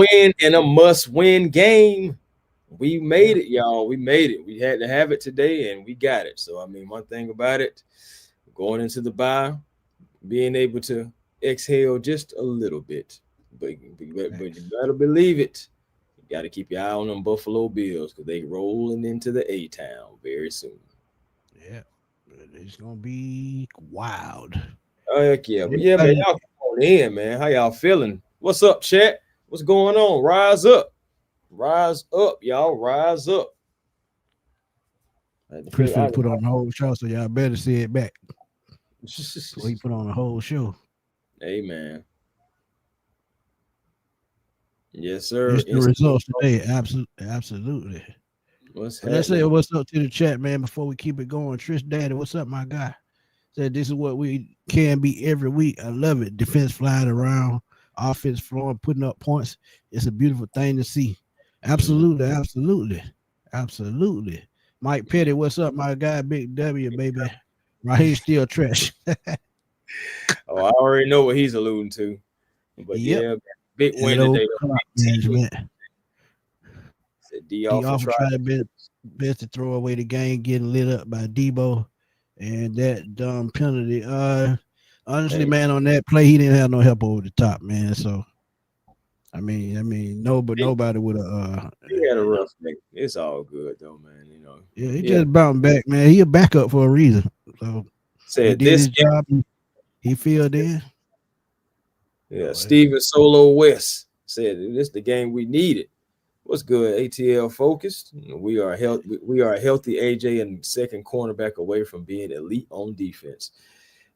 win and a must-win game. We made it, y'all. We made it. We had to have it today, and we got it. So, I mean, one thing about it, going into the bye, being able to exhale just a little bit. But you better believe it. You got to keep your eye on them Buffalo Bills because they rolling into the A-Town very soon. Yeah, it's gonna be wild. Oh, heck yeah. But yeah, man, Everybody, y'all come on in, man. How y'all feeling? What's up, chat? What's going on? Rise up. Rise up, y'all. Rise up. I had to Chris feel I, finna put on the whole show, so y'all better see it back. So he put on the whole show. Hey man. Yes, sir. It's the results today. Absolutely. What's But let's say happening? what's up to the chat, man, before we keep it going. Trish Daddy, what's up, my guy? Said this is what we can be every week. I love it. Defense flying around, offense flowing, putting up points. It's a beautiful thing to see. Absolutely, absolutely, absolutely. Mike Petty, what's up, my guy? Big W, baby. Right here, still trash. Oh, I already know what he's alluding to. But Yep. yeah, big That win old today. clock Big team. management. Said D D often often tried. try to best to throw away the game, getting lit up by Debo, and that dumb penalty. Honestly, Hey, man, on that play, he didn't have no help over the top, man. So he, nobody would have. he had a You know, rough night. It's all good though, man. You know. yeah, he Yeah. just bounced back, man. He a backup for a reason. So he Said did this his job. He filled in. yeah, So Steven Solo West said this is the game we needed. What's good, ATL focused? We are a healthy AJ and second cornerback away from being elite on defense.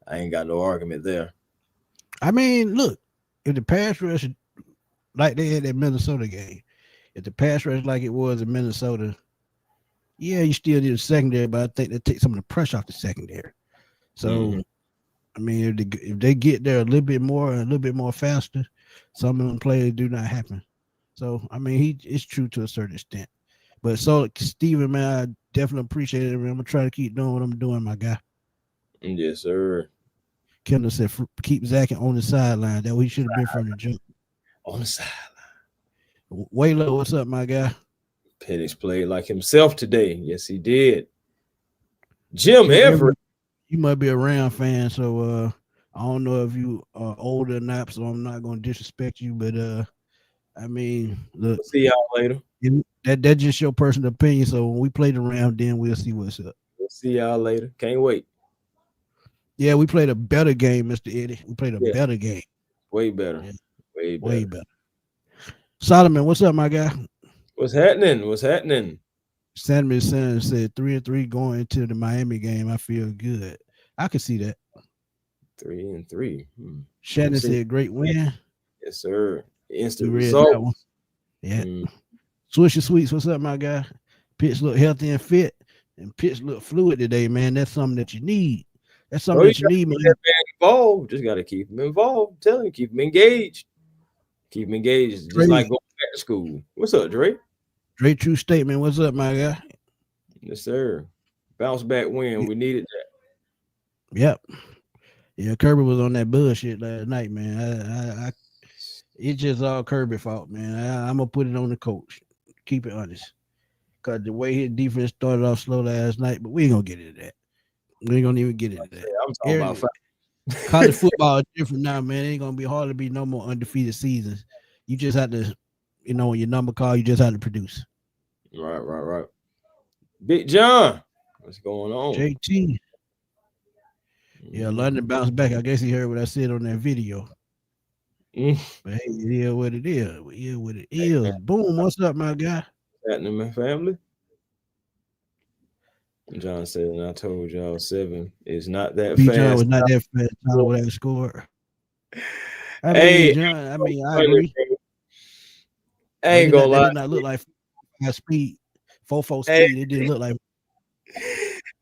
I ain't got no argument there. I mean, look, if the pass rush like they had that Minnesota game, if the pass rush like it was in Minnesota, yeah, you still need a secondary, but I think they take some of the pressure off the secondary. Hmm. So I mean, if they get there a little bit more faster, some of them plays do not happen. So I mean, it's true to a certain extent. But so Steven, man, I definitely appreciate it. Man. I'm gonna try to keep doing what I'm doing, my guy. Yes, sir. Kendall said keep Zach on the sideline. That we should have been from the jump. On the side, Waylo, what's up, my guy? Penix played like himself today. Yes, he did. Jim Everett. You might be a Ram fan, so I don't know if you are older or not, so I'm not gonna disrespect you, but I mean, look, We'll see y'all later. that's just your personal opinion. So when we play the Ram, then we'll see what's up. We'll see y'all later. Can't wait. Yeah, we played a better game, Mr. Eddie. We played a Yeah, better game. way better. Yeah, Way way better. better. Solomon, what's up, my guy? What's happening? What's happening? Sandman Son said 3-3 going into the Miami game. I feel good. I can see that. 3-3. Shannon See. said great win. Yes, sir. We Instant read that one. results. Yeah. Mm. Swisher Sweets, what's up, my guy? Pitch look healthy and fit, and pitch look fluid today, man. That's something that you need. That's Oh, something you that you gotta need, keep man. that man involved. Just gotta keep him involved. Tell him, keep him engaged. Keep him engaged. Just Dre, like going back to school. What's up, Dre? Dre True Statement, what's up, my guy? Yes, sir. Bounce back win. We needed that. Yep. Yeah, Kirby was on that bullshit last night, man. It's just all Kirby fault, man. I'm gonna put it on the coach. Keep it honest, cause the way his defense started off slow last night, but we ain't gonna get into that. We ain't gonna even get into that. I'm talking about College football is different now, man. It ain't gonna be hard to be no more undefeated seasons. You just have to, when your number call, you just have to produce. Right. Big John, what's going on? JT. Yeah, London bounced back. I guess he heard what I said on that video. Mm. But hey, it is what it is. It is what it is. Boom. What's up, my guy? Happening, my family. John said, and I told y'all 7 is not that Bijan was fast. not that fast. Tyler would have scored. I mean, Hey, John. I mean, I agree. I ain't gonna lie. That did not look like 5 speed, 4 Hey, speed. It didn't look like.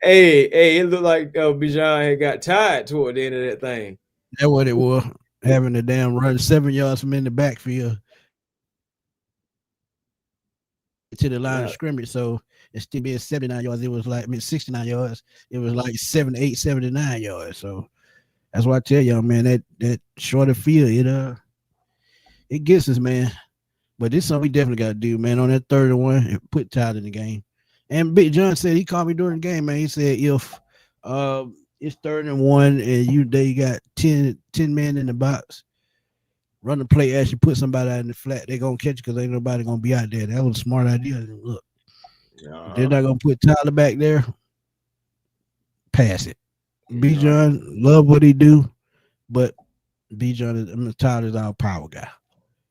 hey, it looked like Bijan had got tired toward the end of that thing. That's what it was. Having a damn run 7 yards from in the backfield to the line of scrimmage. So instead of being 79 yards, it was like 69 yards. It was like 78, 79 yards. So that's why I tell y'all, man, that shorter field, it gets us, man. But this is something we definitely got to do, man. On that 31, and put Tyler in the game. And Big John said he called me during the game, man. He said if it's 3rd and 1 and they got 10 men in the box, run the play, actually put somebody out in the flat, they're gonna catch it because ain't nobody gonna be out there. That was a smart idea. Look, if they're not gonna put Tyler back there, pass it. Bijan love what he do, but Tyler is our power guy.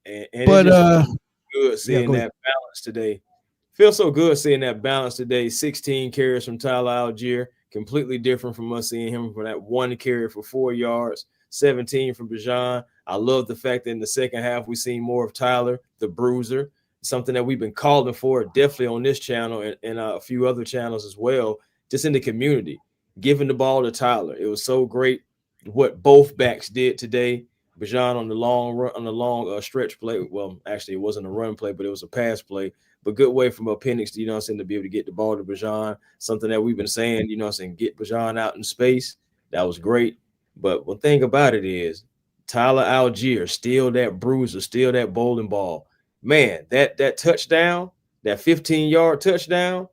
And but it just good seeing go that balance today. Feels so good seeing that balance today. 16 carries from Tyler Algier, completely different from us seeing him for that 1 carry for 4 yards, 17 from Bijan. I love the fact that in the second half we seen more of Tyler, the bruiser, something that we've been calling for definitely on this channel and a few other channels as well, just in the community, giving the ball to Tyler. It was so great what both backs did today. Bijan on the long run, on the long stretch play. Well, actually, it wasn't a run play, but it was a pass play. But good way from Penix, to be able to get the ball to Bijan. Something that we've been saying, get Bijan out in space. That was great. But one thing about it is Tyler Algier, still that bruiser, still that bowling ball. Man, that touchdown, that 15-yard touchdown,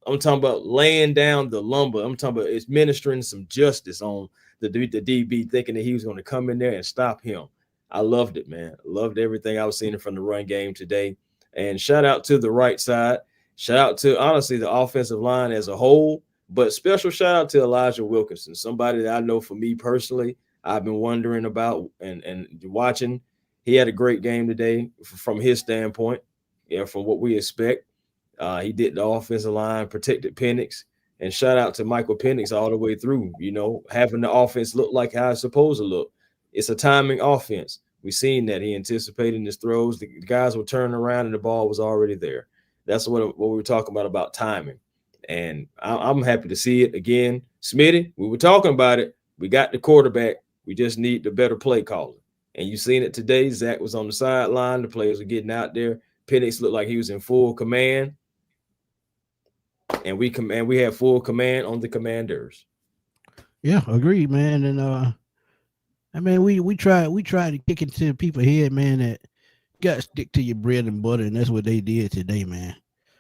I'm talking about laying down the lumber. I'm talking about administering some justice on the DB, thinking that he was going to come in there and stop him. I loved it, man. Loved everything I was seeing from the run game today. And shout out to the right side. Shout out to, honestly, the offensive line as a whole. But special shout out to Elijah Wilkinson, somebody that I know for me personally, I've been wondering about and watching. He had a great game today from his standpoint, from what we expect. He did the offensive line, protected Penix, and shout out to Michael Penix all the way through, having the offense look like how it's supposed to look. It's a timing offense. We've seen that he anticipated his throws. The guys were turning around and the ball was already there. That's what we were talking about timing. And I'm happy to see it again. Smitty, we were talking about it. We got the quarterback. We just need the better play caller. And you seen it today. Zach was on the sideline. The players were getting out there. Penix looked like he was in full command. And we have full command on the Commanders. Yeah, agreed, man. And I mean, we try to kick into people's head, man, that you got to stick to your bread and butter, and that's what they did today, man.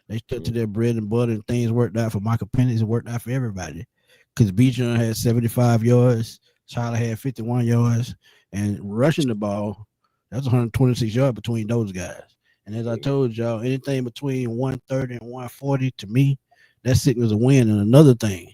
They stuck to their bread and butter, and things worked out for Michael Penix. It worked out for everybody. Because Bijan had 75 yards, Tyler had 51 yards, and rushing the ball, that's 126 yards between those guys. And as I told y'all, anything between 130 and 140, to me, that signals a win. And another thing,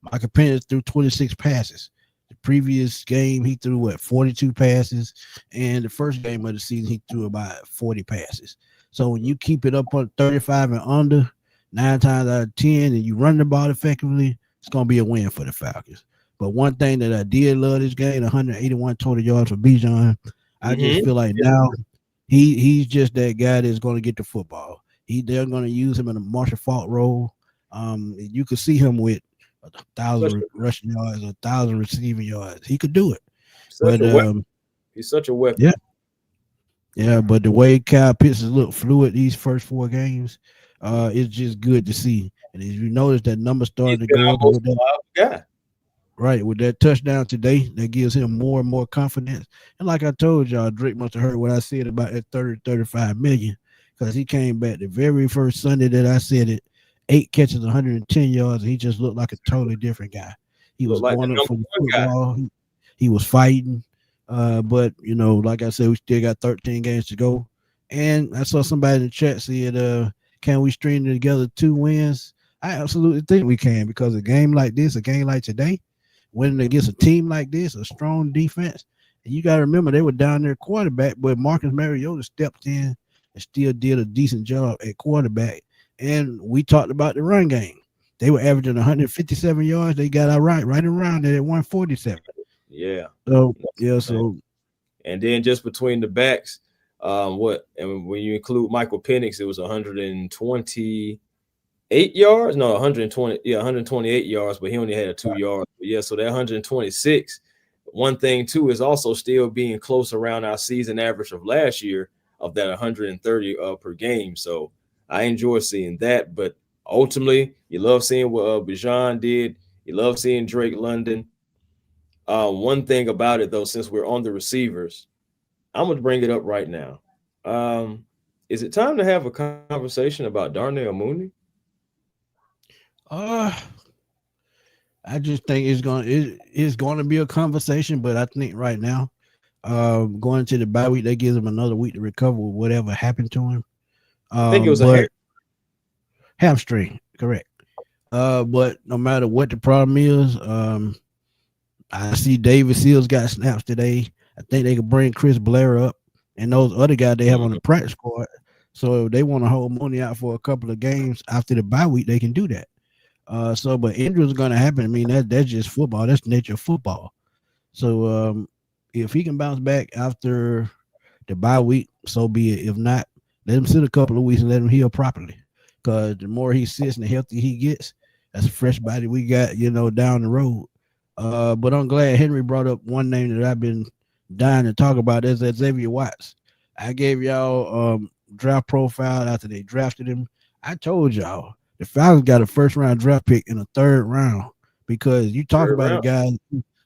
Michael Penix threw 26 passes. The previous game, he threw 42 passes, and the first game of the season, he threw about 40 passes. So when you keep it up on 35 and under, 9 times out of 10, and you run the ball effectively, it's gonna be a win for the Falcons. But one thing that I did love this game, 181 total yards for Bijan. I just feel like now he's just that guy that's going to get the football. They're going to use him in a Marshall Faulk role. You could see him with 1,000 rushing yards, 1,000 receiving yards. He could do it. He's such a weapon. Yeah. But the way Kyle Pitts has looked fluid these first 4 games, it's just good to see. And as you notice, that number started to go up with that. Right, with that touchdown today, that gives him more and more confidence. And like I told y'all, Drake must have heard what I said about that 35 million, because he came back the very first Sunday that I said it, 8 catches, 110 yards, and he just looked like a totally different guy. He was going up for the football. He was fighting. But, like I said, we still got 13 games to go. And I saw somebody in the chat said, can we string together 2 wins? I absolutely think we can, because a game like this, a game like today, winning against a team like this, a strong defense, and you got to remember they were down there quarterback, but Marcus Mariota stepped in and still did a decent job at quarterback. And we talked about the run game. They were averaging 157 yards. They got right around there at 147. Yeah. So and then just between the backs, and when you include Michael Penix, it was 128 yards. No, 128 yards, but he only had 2 yards. But so that 126. One thing too is also still being close around our season average of last year of that 130 per game. So I enjoy seeing that. But ultimately, you love seeing what Bijan did. You love seeing Drake London. One thing about it though, since we're on the receivers, I'm gonna bring it up right now. Is it time to have a conversation about Darnell Mooney? Uh, I just think it's going to be a conversation, but I think right now, going into the bye week, that gives him another week to recover with whatever happened to him. I think it was a But hamstring, correct. But no matter what the problem is, I see David Seals got snaps today. I think they could bring Chris Blair up and those other guys they have on the practice squad. So if they want to hold Mooney out for a couple of games after the bye week, they can do that. But injuries are going to happen. I mean, that's just football. That's the nature of football. So if he can bounce back after the bye week, so be it. If not, let him sit a couple of weeks and let him heal properly. Because the more he sits and the healthier he gets, that's a fresh body we got, down the road. But I'm glad Henry brought up one name that I've been dying to talk about. That's that Xavier Watts. I gave y'all draft profile after they drafted him. I told y'all the Falcons got a first round draft pick in the third round because you talk about a guy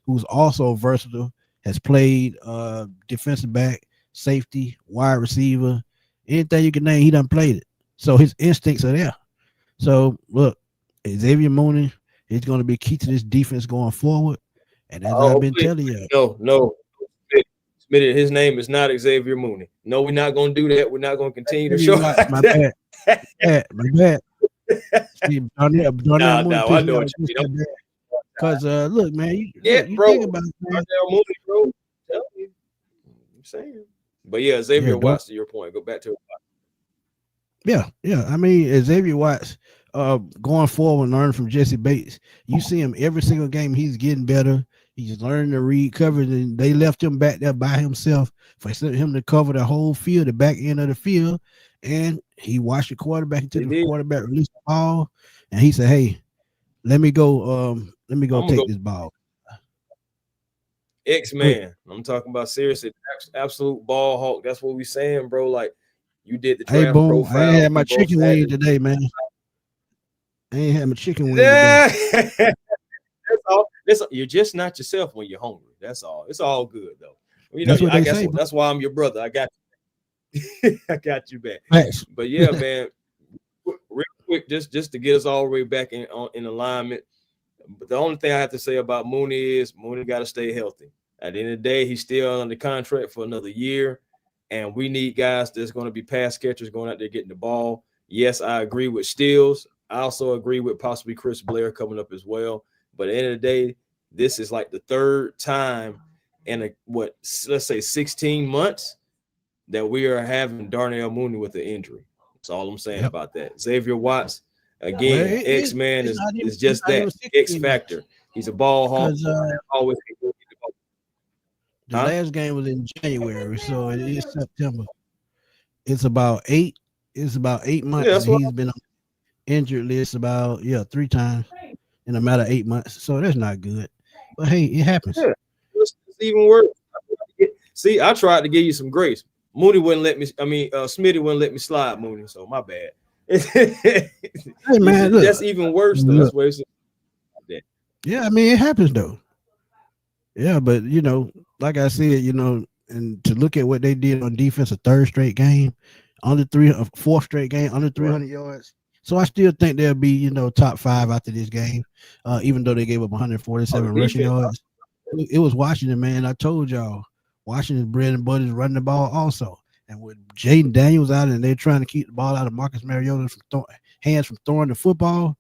who's also versatile, has played defensive back, safety, wide receiver, anything you can name, he done played it. So his instincts are there. So look, Xavier Mooney is going to be key to this defense going forward. And as I've been telling you, no, Smitty, his name is not Xavier Mooney. No, we're not going to do that. We're not going to continue to show. My bad. See, Darnell Mooney I know what you mean. Because look, man, you bro, think about it, man. Darnell Mooney, bro. Tell you, I'm saying. But yeah, Xavier Watts, to your point, go back to it. Yeah. I mean, Xavier Watts, going forward and learning from Jesse Bates, you see him every single game. He's getting better. He's learning to read coverage, and they left him back there by himself for him to cover the whole field, the back end of the field, and he watched the quarterback until the quarterback released the ball, and he said, "Hey, let me go take this ball." X-Man. I'm talking about seriously, absolute ball hawk. That's what we saying, bro. Like you did the draft profile. I ain't had my chicken wing today, man. I ain't had my chicken wing today. That's all. You're just not yourself when you're hungry. That's all. It's all good though. That's what they say. That's why I'm your brother. I got you. I got you back. Thanks. But yeah, man. Real quick, just to get us all the way back in alignment. But the only thing I have to say about Mooney is Mooney got to stay healthy. At the end of the day, he's still under contract for another year, and we need guys that's going to be pass catchers going out there getting the ball. Yes, I agree with Steels. I also agree with possibly Chris Blair coming up as well. But at the end of the day, this is like the third time in let's say 16 months that we are having Darnell Mooney with an injury. That's all I'm saying about that. Xavier Watts, again, X-Man is just that X factor. He's a ball hawk. Always. The last game was in January, so it is September. It's about 8 months. Yeah, he's been on injured list about 3 times in a matter of 8 months. So that's not good. But hey, it happens. Yeah, it's even worse. See, I tried to give you some grace. Mooney wouldn't let me. I mean, Smitty wouldn't let me slide Mooney. So my bad. Hey man, look, that's even worse though. That's what it's. Yeah, I mean it happens though. Yeah, but like I said, and to look at what they did on defense, a third straight game, fourth straight game, under 300 yards. So I still think they'll be, top 5 after this game, even though they gave up 147 rushing yards. It was Washington, man. I told y'all, Washington's bread and butter is running the ball also. And with Jaden Daniels out and they're trying to keep the ball out of Marcus Mariota's hands from throwing the football,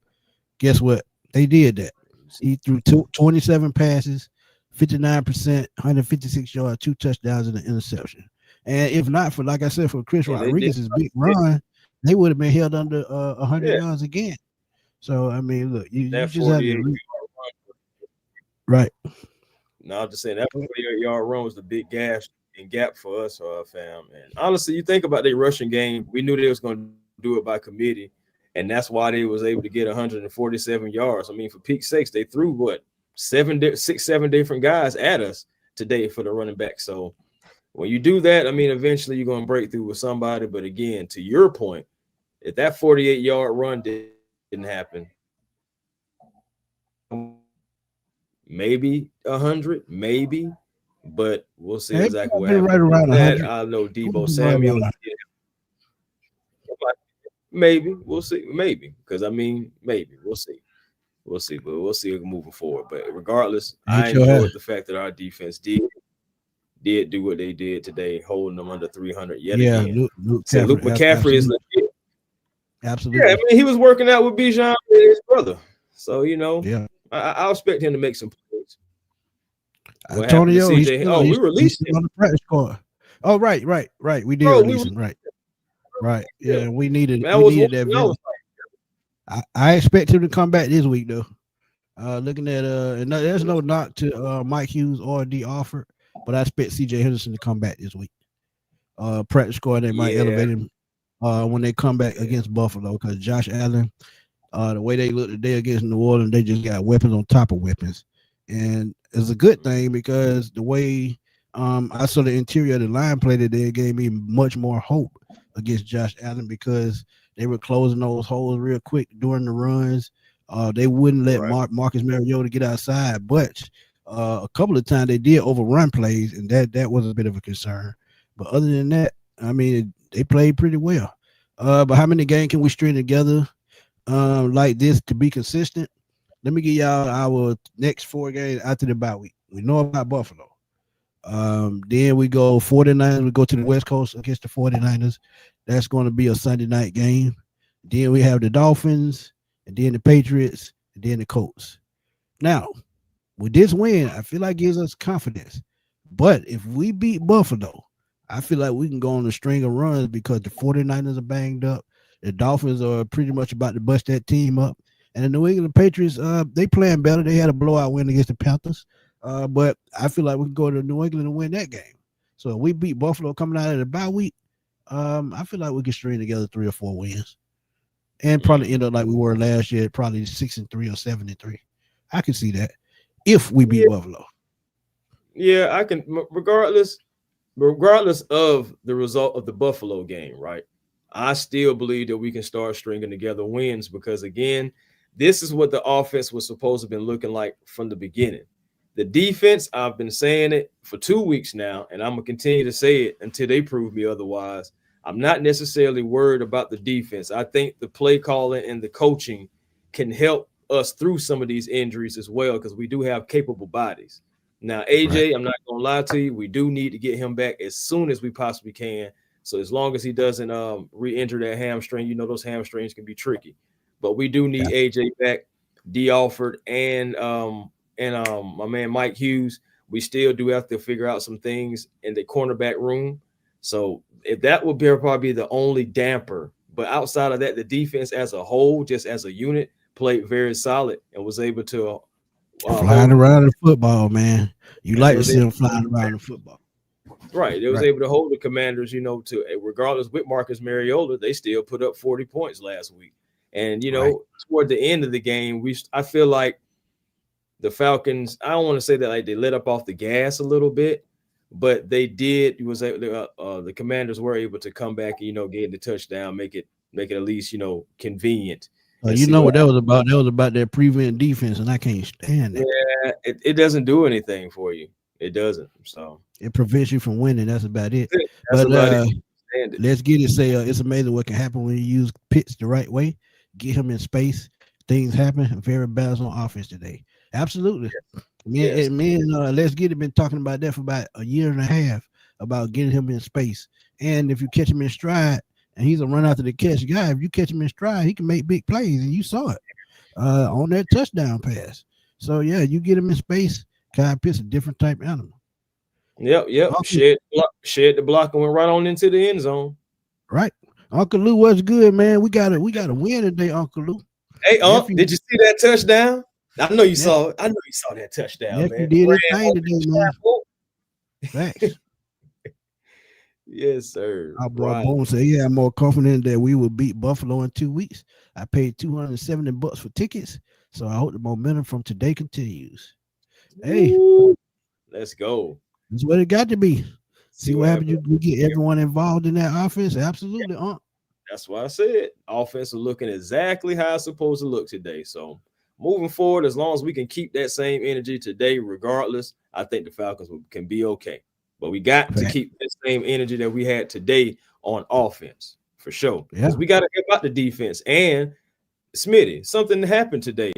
guess what? They did that. He threw 27 passes, 59%, 156 yards, 2 touchdowns, and an interception. And if not for, like I said, for Chris Rodriguez's big run, they would have been held under 100 yards again. So, I mean, look, you just have to right. No, I'm just saying that 48-yard run was the big gap for us, fam. And honestly, you think about their rushing game, we knew they was going to do it by committee, and that's why they was able to get 147 yards. I mean, for peak sakes, they threw 7 different guys at us today for the running back. So when you do that, I mean, eventually you're going to break through with somebody. But again, to your point, if that 48-yard run didn't happen, maybe 100, maybe, but we'll see exactly what happens. Right around that. I know Debo Samuel. Maybe we'll see. Maybe because I mean, maybe we'll see. We'll see, but we'll see moving forward. But regardless, I Ain't your enjoyed ass. the fact that our defense did do what they did today, holding them under 300 yet Yeah, again. Luke Say Luke Caffrey, McCaffrey is absolutely, legit. Yeah, I absolutely. mean he was working out with Bijan and his brother, so Yeah, I'll expect him to make some plays. What happened to Antonio, CJ? Oh, we he's released still him, on the practice squad. Oh, right. We did bro. release him, right. Yeah, Yeah, man, I we was needed watching. that I vet. was I expect him to come back this week though. Looking at and there's no knock to Mike Hughes or D Alford, but I expect CJ Henderson to come back this week. Practice squad they might yeah, elevate him when they come back yeah, against Buffalo because Josh Allen, the way they look today against New Orleans, they just got weapons on top of weapons, and it's a good thing because the way I saw the interior of the line play today gave me much more hope against Josh Allen because they were closing those holes real quick during the runs. They wouldn't let right. Marcus Mariota get outside, but a couple of times they did overrun plays, and that was a bit of a concern. But other than that, I mean, they played pretty well. But how many games can we string together like this to be consistent? Let me give y'all our next 4 games after the bye week. We know about Buffalo. Then we go 49ers. We go to the West Coast against the 49ers. That's going to be a Sunday night game. Then we have the Dolphins, and then the Patriots, and then the Colts. Now, with this win, I feel like it gives us confidence. But if we beat Buffalo, I feel like we can go on a string of runs because the 49ers are banged up. The Dolphins are pretty much about to bust that team up. And the New England Patriots, they playing better. They had a blowout win against the Panthers. But I feel like we can go to New England and win that game. So if we beat Buffalo coming out of the bye week, I feel like we can string together 3 or 4 wins. And probably end up like we were last year, probably 6-3 or 7-3. I can see that if we beat Yeah, Buffalo. yeah, I can. Regardless of the result of the Buffalo game, right? I still believe that we can start stringing together wins because again, this is what the offense was supposed to have been looking like from the beginning. The defense, I've been saying it for 2 weeks now, and I'm gonna continue to say it until they prove me otherwise. I'm not necessarily worried about the defense. I think the play calling and the coaching can help us through some of these injuries as well because we do have capable bodies. Now, Right. AJ, I'm not gonna lie to you, we do need to get him back as soon as we possibly can. So as long as he doesn't re-injure that hamstring, those hamstrings can be tricky. But we do need Yeah. AJ back, D Alford, and my man Mike Hughes. We still do have to figure out some things in the cornerback room. So if that would be probably the only damper, but outside of that, the defense as a whole, just as a unit, played very solid and was able to Flying hold around the football, man. You and they like to was see able them flying around the football. right. They was Right. able to hold the Commanders, to regardless with Marcus Mariota, they still put up 40 points last week. And Right. toward the end of the game, I feel like the Falcons, I don't want to say that like they let up off the gas a little bit, but they did. The Commanders were able to come back and get the touchdown, make it at least convenient and You see know what what that was about? That was about that prevent defense, and I can't stand that. yeah, it doesn't do anything for you. It doesn't. So It prevents you from winning. That's about it. that's But about it. Stand it. let's get it. Say it's amazing what can happen when you use Pitts the right way. Get him in space. Things happen. Very balanced on offense today. Absolutely. Yes. Me and Let's Get It been talking about that for about a year and a half about getting him in space. And if you catch him in stride, and he's a run after the catch guy, if you catch him in stride, he can make big plays, and you saw it on that touchdown pass. So yeah, you get him in space. Kyle Pitts a different type animal. Yep. Uncle, Shed the block and went right on into the end zone. right? Uncle Lou, what's good, man? We got to win today, Uncle Lou. Hey, Nephew, did you see that touchdown? I know you Nep- saw it. I know you saw that touchdown, nephew man. did Ran his thing over today, the man. travel. Facts. Yes, sir. Our boy Right. Boone said he had more confidence that we would beat Buffalo in 2 weeks. I paid $270 for tickets, so I hope the momentum from today continues. Hey, Woo. Let's go. that's what it got to be. See See what what happens. happens. You get everyone involved in that offense. Absolutely, That's why I said offense is looking exactly how it's supposed to look today. So moving forward, as long as we can keep that same energy today, regardless, I think the Falcons can be okay. But we got to Fact. keep that same energy that we had today on offense for for sure. Yeah. Because we got to help out the defense. And Smitty, something happened today.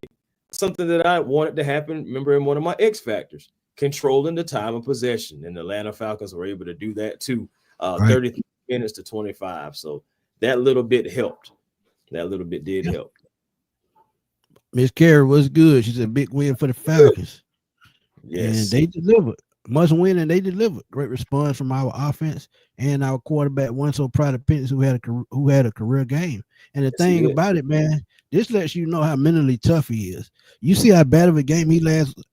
Something that I wanted to happen, remember, in one of my X factors, controlling the time of possession. And the Atlanta Falcons were able to do that too. Right. 33 minutes to 25. So that little bit helped. That little bit did help. Miss Carey was good. She's a big win for the Falcons. Yes. And they delivered. Must win, and they delivered. Great response from our offense and our quarterback. One so proud of Penix, who had a career game. And the thing about it, man, this lets you know how mentally tough he is. You see how bad of a game he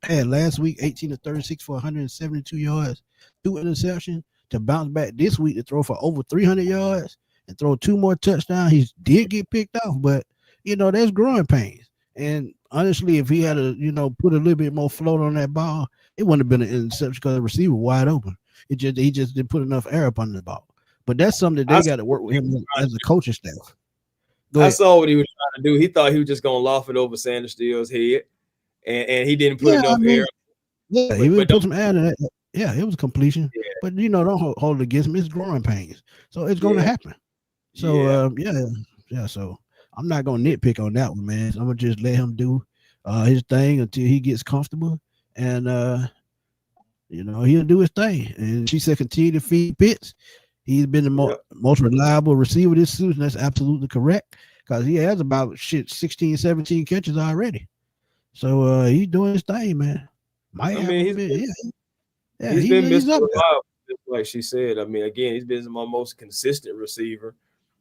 had last week, 18 to 36 for 172 yards, 2 interceptions, to bounce back this week to throw for over 300 yards and throw 2 more touchdowns. He did get picked off, but there's growing pains. And honestly, if he had put a little bit more float on that ball, it wouldn't have been an interception because the receiver wide open. He just didn't put enough air up on the ball. But that's something that they got to work with him as a coaching staff. I saw what he was trying to do. He thought he was just going to loft it over Sanders Steele's head, and he didn't put enough air. Yeah, he would put some air in that. Yeah, it was a completion. Yeah. But, don't hold it against him. It's growing pains. So it's going to happen. So, so I'm not going to nitpick on that one, man. So I'm going to just let him do his thing until he gets comfortable. And, he'll do his thing. And she said continue to feed Pitts. He's been the most reliable receiver this season. That's absolutely correct because he has about 16, 17 catches already. So he's doing his thing, man. He's been Mr. Reliable, like she said. I mean, again, he's been my most consistent receiver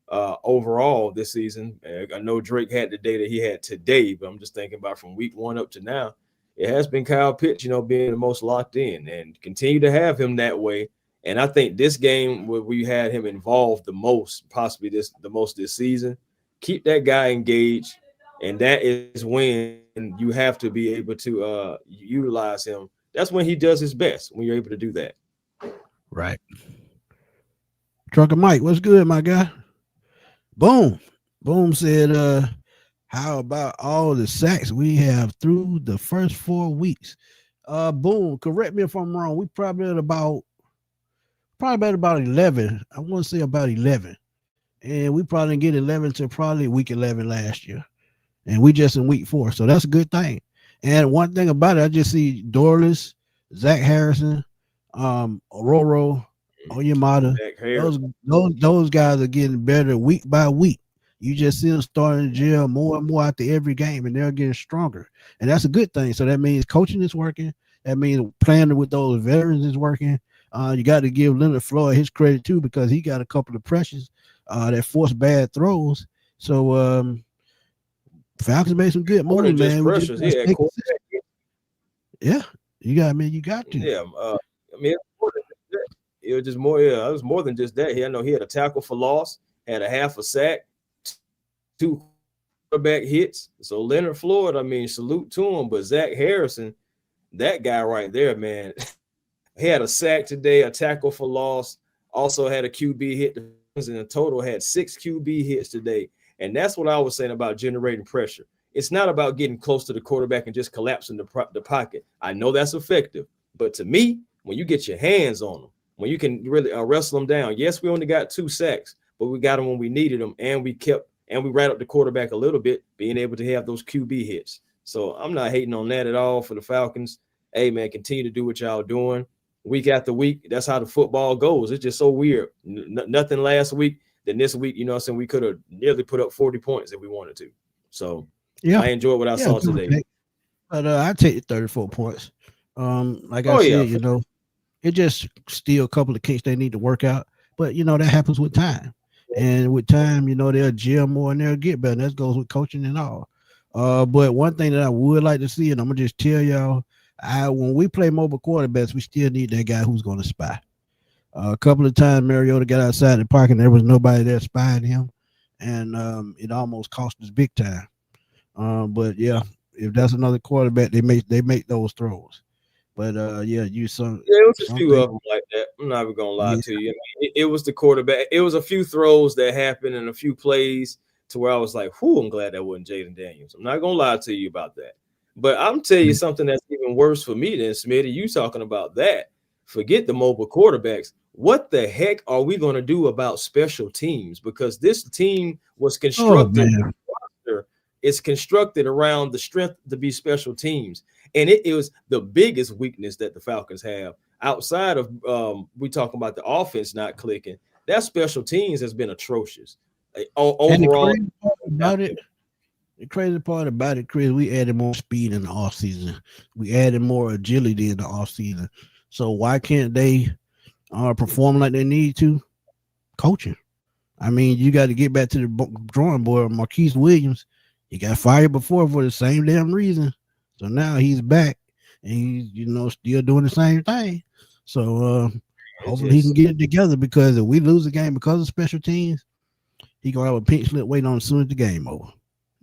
overall this season. I know Drake had the day that he had today, but I'm just thinking about from week 1 up to now. It has been Kyle Pitts, being the most locked in, and continue to have him that way. And I think this game where we had him involved the most, possibly the most this season, keep that guy engaged. And that is when you have to be able to utilize him. That's when he does his best, when you're able to do that. Right. Trucker Mike, what's good, my guy? Boom said, how about all the sacks we have through the first 4 weeks? Boom, correct me if I'm wrong. We probably at about 11. I want to say about 11. And we probably didn't get 11 to probably week 11 last year. And we just in week 4. So that's a good thing. And one thing about it, I just see Dorless, Zach Harrison, Ororo, Oyamada. Those guys are getting better week by week. You just see them starting to gel more and more after every game, and they're getting stronger. And that's a good thing. So that means coaching is working. That means playing with those veterans is working. You got to give Leonard Floyd his credit too, because he got a couple of pressures that forced bad throws. So Falcons made some good moves, man. Yeah, you got to. Yeah, it was just more. Yeah, it was more than just that. I know he had a tackle for loss, had a half a sack, 2 quarterback hits. So Leonard Floyd, salute to him. But Zach Harrison, that guy right there, man, he had a sack today, a tackle for loss, also had a QB hit, and in total had 6 QB hits today. And that's what I was saying about generating pressure. It's not about getting close to the quarterback and just collapsing the pocket. I know that's effective. But to me, when you get your hands on them, when you can really wrestle them down, yes, we only got 2 sacks, but we got them when we needed them, and we ran up the quarterback a little bit, being able to have those QB hits. So I'm not hating on that at all for the Falcons. Hey, man, continue to do what y'all doing week after week. That's how the football goes. It's just so weird. Nothing last week. Then this week, we could have nearly put up 40 points if we wanted to. So yeah, I enjoyed what I saw today. But I take the 34 points. Like I said, it just still a couple of kinks they need to work out. But that happens with time. And with time, they'll gel more and they'll get better. That goes with coaching and all. But one thing that I would like to see, and I'm gonna just tell y'all, when we play mobile quarterbacks, we still need that guy who's gonna spy. A couple of times Mariota got outside the park and there was nobody there spying him, and it almost cost us big time. But yeah, if that's another quarterback, they make those throws. But it was a few of them like that. I'm not even gonna lie to you. It was the quarterback. It was a few throws that happened and a few plays to where I was like, "Whew, I'm glad that wasn't Jaden Daniels." I'm not gonna lie to you about that. But I'm telling you something that's even worse for me than Smitty. You talking about that? forget the mobile quarterbacks. What the heck are we going to do about special teams? Because this team was Oh constructed, man. it's constructed around the strength to be special teams. And it was the biggest weakness that the Falcons have outside of we talking about the offense not clicking. That special teams has been atrocious. And Overall, the crazy part about it, Chris, we added more speed in the offseason. We added more agility in the offseason. So why can't they perform like they need to? Coaching. I mean, you got to get back to the drawing board. Marquise Williams, he got fired before for the same damn reason. So now he's back and he's, still doing the same thing. So hopefully he can get it together, because if we lose the game because of special teams, he gonna have a pink slip waiting on as soon as the game over.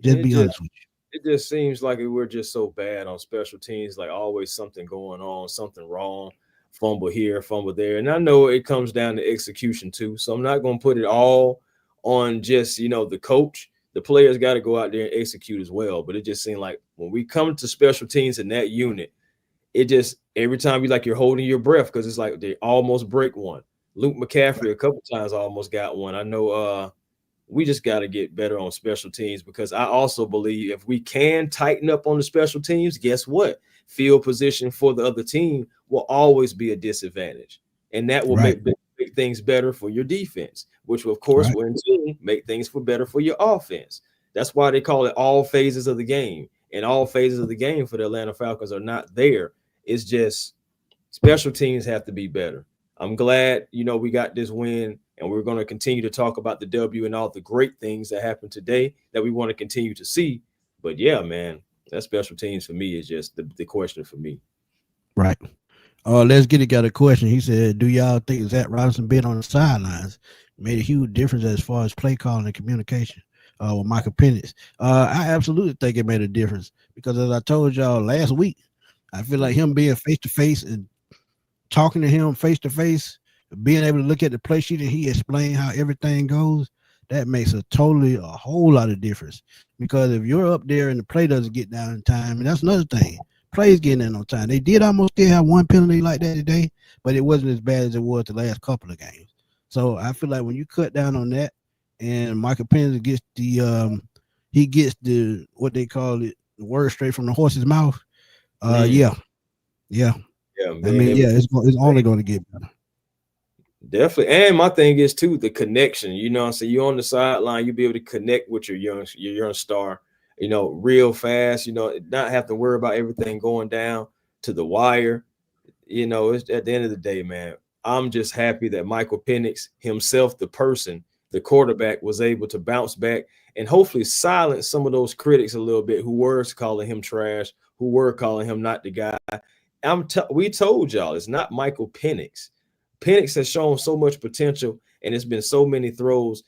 Just be honest with you. It just seems like we're just so bad on special teams, like always something going on, something wrong, fumble here, fumble there. And I know it comes down to execution too. So I'm not going to put it all on just, the coach. The players got to go out there and execute as well. But it just seemed like when we come to special teams in that unit, it just every time you're holding your breath, because it's like they almost break one. Luke McCaffrey a couple times almost got one. I know we just got to get better on special teams, because I also believe if we can tighten up on the special teams, guess what? Field position for the other team will always be a disadvantage. And that will make things better for your defense, which will, of course, will in turn make things better for your offense. That's why they call it all phases of the game. And all phases of the game for the Atlanta Falcons are not there. It's just special teams have to be better. I'm glad, we got this win. And we're going to continue to talk about the W and all the great things that happened today that we want to continue to see. But yeah, man, that special teams for me is just the question for me. Right. Let's get it. Got a question. He said, do y'all think Zach Robinson being on the sidelines made a huge difference as far as play calling and communication with Michael Penix? I absolutely think it made a difference, because as I told y'all last week, I feel like him being face-to-face and talking to him face-to-face, being able to look at the play sheet and he explained how everything goes, that makes a whole lot of difference. Because if you're up there and the play doesn't get down in time, and that's another thing, plays getting in on time. They did almost still have one penalty like that today, but it wasn't as bad as it was the last couple of games. So I feel like when you cut down on that, and Michael Penix gets the what they call it, the word straight from the horse's mouth. Yeah. I mean, it's only going to get better. Definitely. And my thing is too the connection. So you're on the sideline, you'll be able to connect with your young star, real fast, not have to worry about everything going down to the wire. It's at the end of the day, man, I'm just happy that Michael Penix himself, the person, the quarterback, was able to bounce back and hopefully silence some of those critics a little bit who were calling him trash, who were calling him not the guy. We told y'all it's not Michael Penix. Penix has shown so much potential, and it's been so many throws.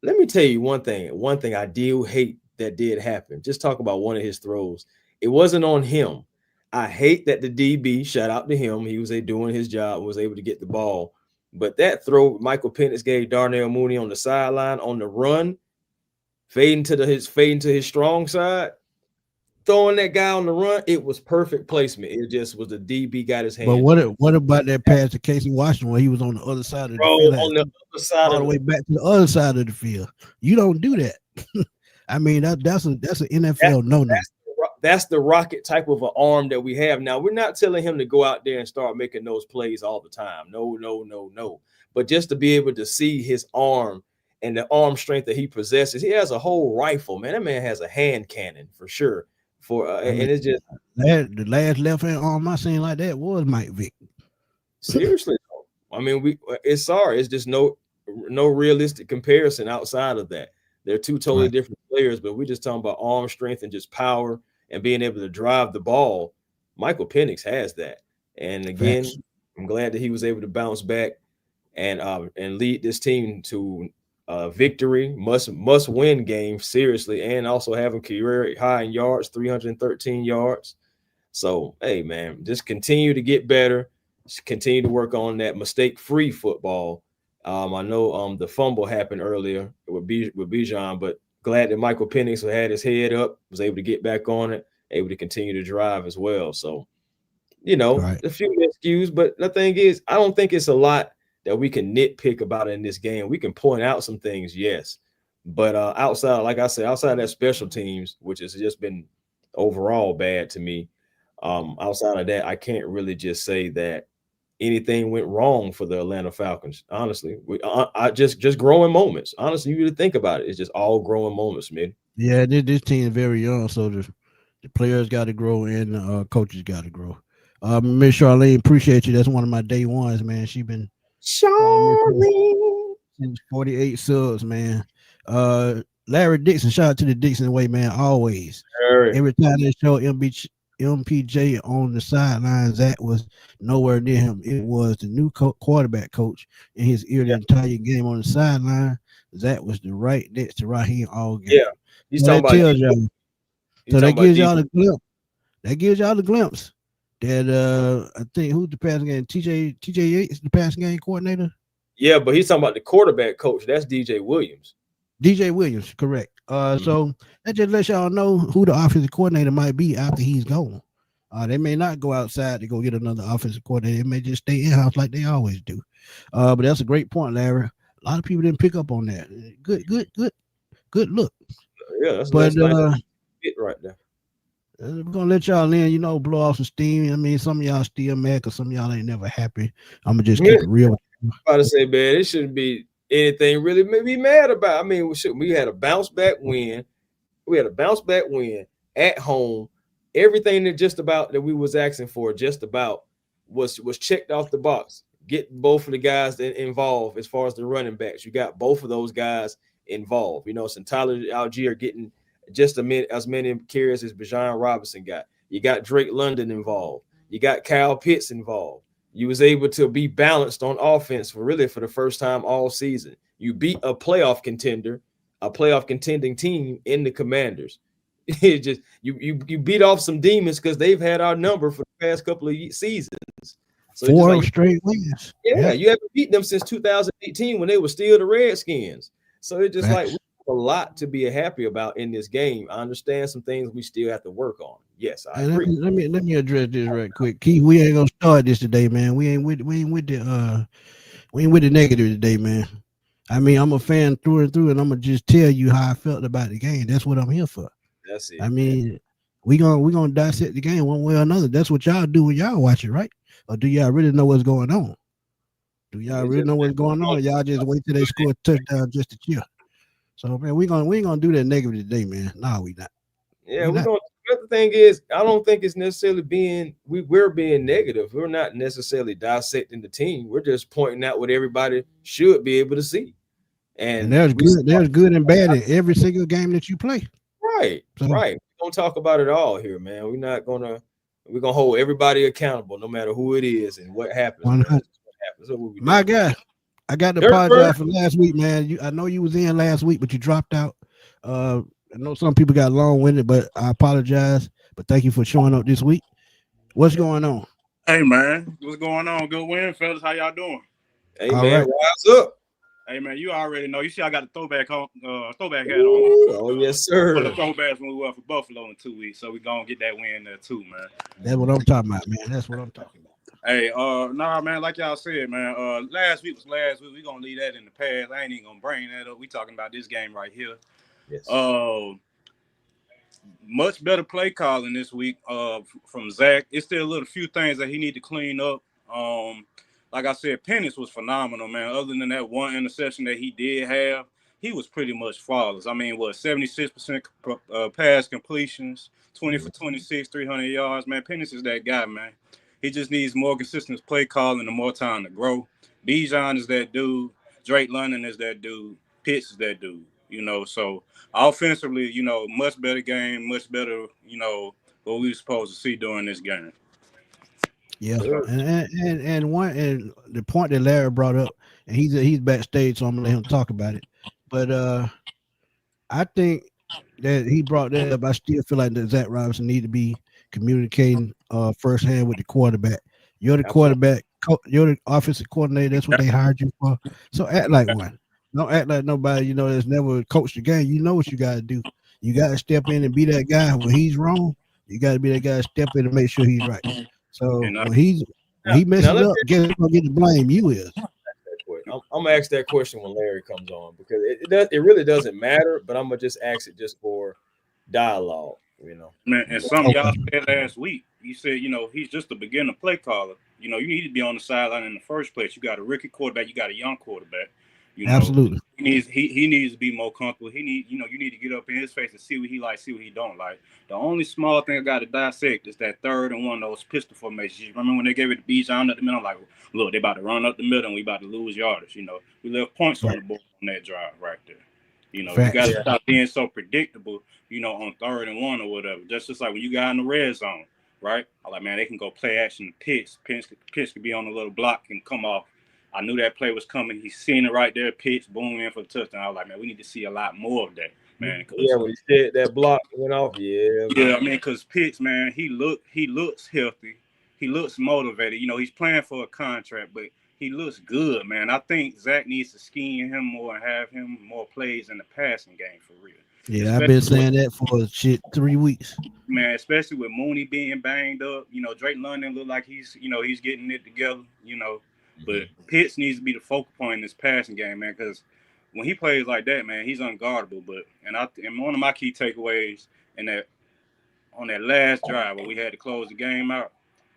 Let me tell you one thing I do hate that did happen. Just talk about one of his throws. It wasn't on him. I hate that the DB, shout out to him, he was doing his job, was able to get the ball. But that throw Michael Penix gave Darnell Mooney on the sideline on the run, fading to his strong side, throwing that guy on the run, it was perfect placement. It just was the DB got his hand. But what about that pass to Casey Washington where he was on the other side of the field? On the other side, all the way back to the other side of the field. You don't do that. I mean, that's an NFL no. That's the rocket type of an arm that we have now. We're not telling him to go out there and start making those plays all the time. No. But just to be able to see his arm and the arm strength that he possesses, he has a whole rifle, man. That man has a hand cannon for sure. And it's just the last left hand arm I seen like that was Mike Vick. Seriously, I mean, it's just no realistic comparison outside of that. They're two totally different players, but we're just talking about arm strength and just power and being able to drive the ball. Michael Penix has that, and again, I'm glad that he was able to bounce back and lead this team to victory, must win game, seriously, and also having career high in yards, 313 yards. So hey, man, just continue to get better, just continue to work on that mistake-free football. I know the fumble happened earlier with Bijan, but glad that Michael Penix had his head up, was able to get back on it, able to continue to drive as well. So Right. a few miscues. But the thing is, I don't think it's a lot that we can nitpick about in this game. We can point out some things, yes. But outside, like I said, outside of that special teams, which has just been overall bad to me, outside of that, I can't really just say that anything went wrong for the Atlanta Falcons. Honestly, I just growing moments. Honestly, you really think about it, it's just all growing moments, man. Yeah, this team is very young, so the players got to grow and the coaches got to grow. Miss Charlene, appreciate you. That's one of my day ones, man. She been following me Charlie. since 48 subs, man. Larry Dixon, shout out to the Dixon way, man. Always. Harry. Every time they show MPJ on the sidelines, that was nowhere near him. It was the new quarterback coach in his ear the Yeah, entire game on the sideline. That was the right next to Raheem all game. yeah. He's So talking that about tells y'all. he's So talking that about gives deep. y'all the glimpse. That gives y'all the glimpse that I think who's the passing game? TJ Yates, the passing game coordinator. Yeah, but he's talking about the quarterback coach. That's DJ Williams. DJ Williams, correct. So that just lets y'all know who the offensive coordinator might be after he's gone. They may not go outside to go get another offensive coordinator. They may just stay in house like they always do. But that's a great point, Larry. A lot of people didn't pick up on that. Good look. Yeah, that's But nice hit right there. we're gonna let y'all in, blow off some steam. I mean, some of y'all still mad because some of y'all ain't never happy. I'm gonna just keep it real. About to say, man, it shouldn't be anything really to be mad about. I mean, we had a bounce back win. We had a bounce back win at home. Everything that just about that we was asking for, just about was checked off the box. Get both of the guys that involved as far as the running backs. You got both of those guys involved. Some Tyler Algier getting just as many carries as Bijan Robinson got. You got Drake London involved. You got Kyle Pitts involved. You was able to be balanced on offense for the first time all season. You beat a playoff contending team in the Commanders. It just you beat off some demons because they've had our number for the past couple of seasons. So 4 straight wins. Yeah, you haven't beat them since 2018 when they were still the Redskins. So it's just like we have a lot to be happy about in this game. I understand some things we still have to work on. Yes, I agree. Let me address this right quick. Keith, we ain't gonna start this today, man. We ain't with the negative today, man. I mean, I'm a fan through and through, and I'm gonna just tell you how I felt about the game. That's what I'm here for. That's it. I mean, we gonna dissect the game one way or another. That's what y'all do when y'all watch it, right? Or do y'all really know what's going on? Do y'all really know what's going on? Y'all just wait till they score a touchdown just to cheer. So man, we ain't gonna do that negative today, man. No, we not. Yeah, we're gonna. The thing is, I don't think it's necessarily we're being negative. We're not necessarily dissecting the team. We're just pointing out what everybody should be able to see. And there's good and bad in every single game that you play. Right, so, right. We don't talk about it all here, man. We're gonna hold everybody accountable, no matter who it is and what happens. My guy, I got to apologize for last week, man. I know you was in last week, but you dropped out. I know some people got long-winded, but I apologize. But thank you for showing up this week. What's going on? Hey, man. What's going on? Good win, fellas. How y'all doing? Hey, all man. Right. Rise up. Hey, man, you already know. You see I got the throwback hat on. Oh, yes, sir. For the throwbacks when we went for Buffalo in 2 weeks. So we're going to get that win there, too, man. That's what I'm talking about, man. That's what I'm talking about. Hey, man, like y'all said, man, last week was last week. We're going to leave that in the past. I ain't even going to bring that up. We talking about this game right here. Yes. Much better play calling this week from Zach. It's still a few things that he need to clean up. Like I said, Penix was phenomenal, man. Other than that one interception that he did have, he was pretty much flawless. I mean, 76% pass completions, 20 for 26, 300 yards. Man, Penix is that guy, man. He just needs more consistent play calling and more time to grow. Bijan is that dude. Drake London is that dude. Pitts is that dude. So offensively, much better game, much better, what we were supposed to see during this game. Yeah, and the point that Larry brought up, and he's backstage, so I'm gonna let him talk about it. But I think that he brought that up. I still feel like that Zach Robinson need to be communicating firsthand with the quarterback. You're the quarterback, you're the offensive coordinator. That's what they hired you for. So act like one. Don't act like nobody, that's never coached the game. You know what you got to do. You got to step in and be that guy when he's wrong. You got to be that guy to step in and make sure he's right. So And when he messes up, guess who's gonna get the blame? You is. I'm gonna ask that question when Larry comes on because it really doesn't matter, but I'm gonna just ask it just for dialogue, you know. Man, and some of y'all said last week, you said, he's just a beginner play caller. You need to be on the sideline in the first place. You got a rookie quarterback, you got a young quarterback. Absolutely. He needs to be more comfortable. You need to get up in his face and see what he likes, see what he don't like. The only small thing I got to dissect is that 3rd and 1, those pistol formations. You remember when they gave it to Bijan up the middle? I'm like, look, they about to run up the middle and we about to lose yardage. We left points on the board on that drive right there. You got to stop being so predictable, on 3rd and 1 or whatever. Just like when you got in the red zone, right? I'm like, man, they can go play action to pitch. Pitch could be on a little block and come off. I knew that play was coming. He's seen it right there, pitch, boom, in for the touchdown. I was like, man, we need to see a lot more of that, man. Yeah, when he said that block went off, yeah. Yeah, I mean, because Pitts, man, he looks healthy. He looks motivated. He's playing for a contract, but he looks good, man. I think Zach needs to scheme him more and have him more plays in the passing game for real. Yeah, I've been saying that for 3 weeks. Man, especially with Mooney being banged up. Drake London look like he's getting it together, But Pitts needs to be the focal point in this passing game, man, because when he plays like that, man, he's unguardable. And one of my key takeaways on that last drive where we had to close the game out,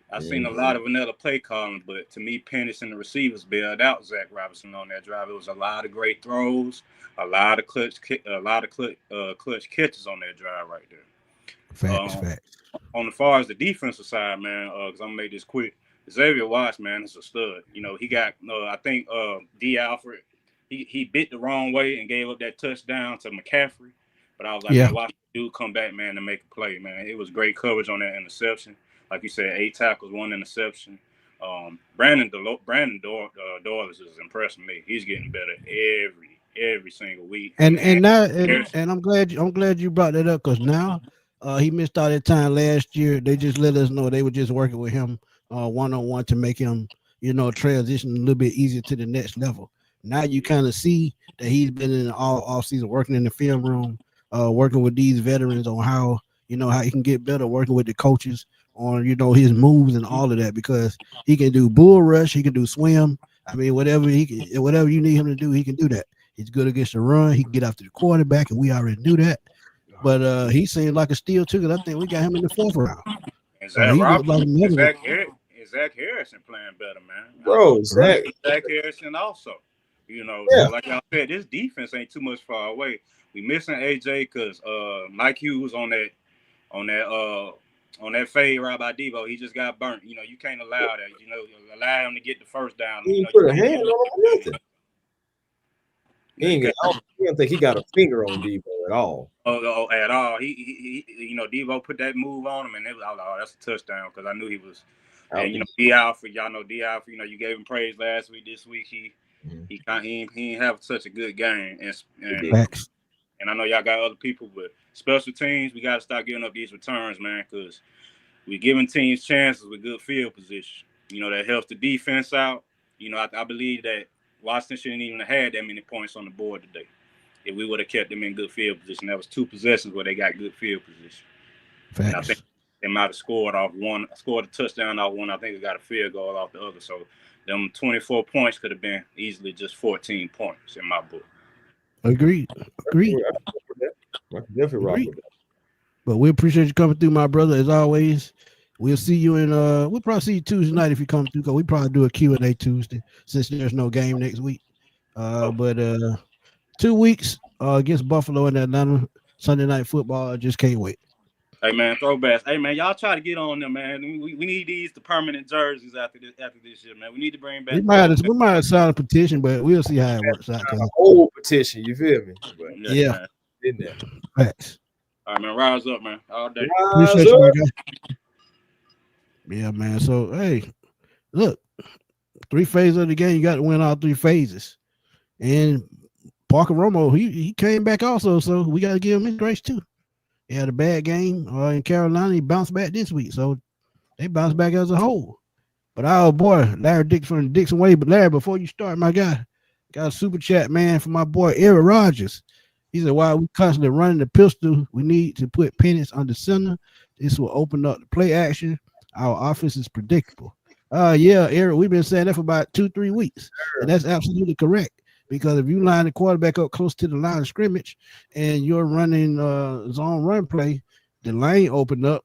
I seen a lot of vanilla play calling, but to me, Penix and the receivers bailed out Zach Robinson on that drive. It was a lot of great throws, a lot of clutch catches on that drive right there. Facts. On as far as the defensive side, man, because I'm gonna make this quick. Xavier Watts, man, is a stud. He got, I think, D. Alfred. He bit the wrong way and gave up that touchdown to McCaffrey. But I was like, man, watch the dude come back, man, to make a play, man. It was great coverage on that interception. Like you said, 8 tackles, 1 interception. Brandon Doyle is impressing me. He's getting better every single week. And I'm glad you brought that up because now he missed all that time last year. They just let us know they were just working with him one-on-one to make him, transition a little bit easier to the next level. Now you kind of see that he's been in all offseason working in the film room, working with these veterans on how he can get better, working with the coaches on, his moves and all of that, because he can do bull rush, he can do swim. I mean, whatever you need him to do, he can do that. He's good against the run. He can get after the quarterback, and we already knew that. But he seemed like a steal too, because I think we got him in the 4th round. And Zach Harrison playing better, man. Bro, Zach Harrison also. So like y'all said, this defense ain't too much far away. We missing AJ because Mike Hughes on that fade right by Devo, he just got burnt. You can't allow that. Allow him to get the first down. He didn't put a hand on him or nothing. I don't think he got a finger on Devo at all. Oh, at all. He Devo put that move on him, and that's a touchdown because I knew he was. And D Alfred, y'all know D Alfred. You gave him praise last week. This week he didn't have such a good game, and I know y'all got other people, but special teams, we got to start giving up these returns, man, because we're giving teams chances with good field position. That helps the defense out. I believe that Washington shouldn't even have had that many points on the board today if we would have kept them in good field position. That was 2 possessions where they got good field position. And I think they might have scored a touchdown off one. I think they got a field goal off the other. So them 24 points could have been easily just 14 points in my book. Agreed. I definitely rock with that. But we appreciate you coming through, my brother, as always. We'll see you we'll probably see you Tuesday night if you come through, because we probably do a Q&A Tuesday since there's no game next week. But 2 weeks against Buffalo and Atlanta, Sunday Night Football. I just can't wait. Hey, man, throwbacks. Hey, man, y'all try to get on them, man. We need these the permanent jerseys after this year, man. We need to bring back. We might sign a petition, but we'll see how it works out. An old petition, you feel me? But, yeah. In there. Facts. All right, man. Rise up, man. All day. Appreciate you, my guy. Yeah, man. So, hey, look, 3 phases of the game, you got to win all 3 phases. And Parker Romo, he came back also, so we got to give him his grace too. He had a bad game in Carolina. He bounced back this week, so they bounced back as a whole. But our boy, Larry Dixon from the Dixon Way. But Larry, before you start, my guy, got a super chat, man, from my boy, Eric Rogers. He said, while we constantly running the pistol, we need to put Penix under center. This will open up the play action. Our offense is predictable. Yeah, Eric, we've been saying that for about 2-3 weeks, and that's absolutely correct. Because if you line the quarterback up close to the line of scrimmage and you're running zone run play, the lane open up,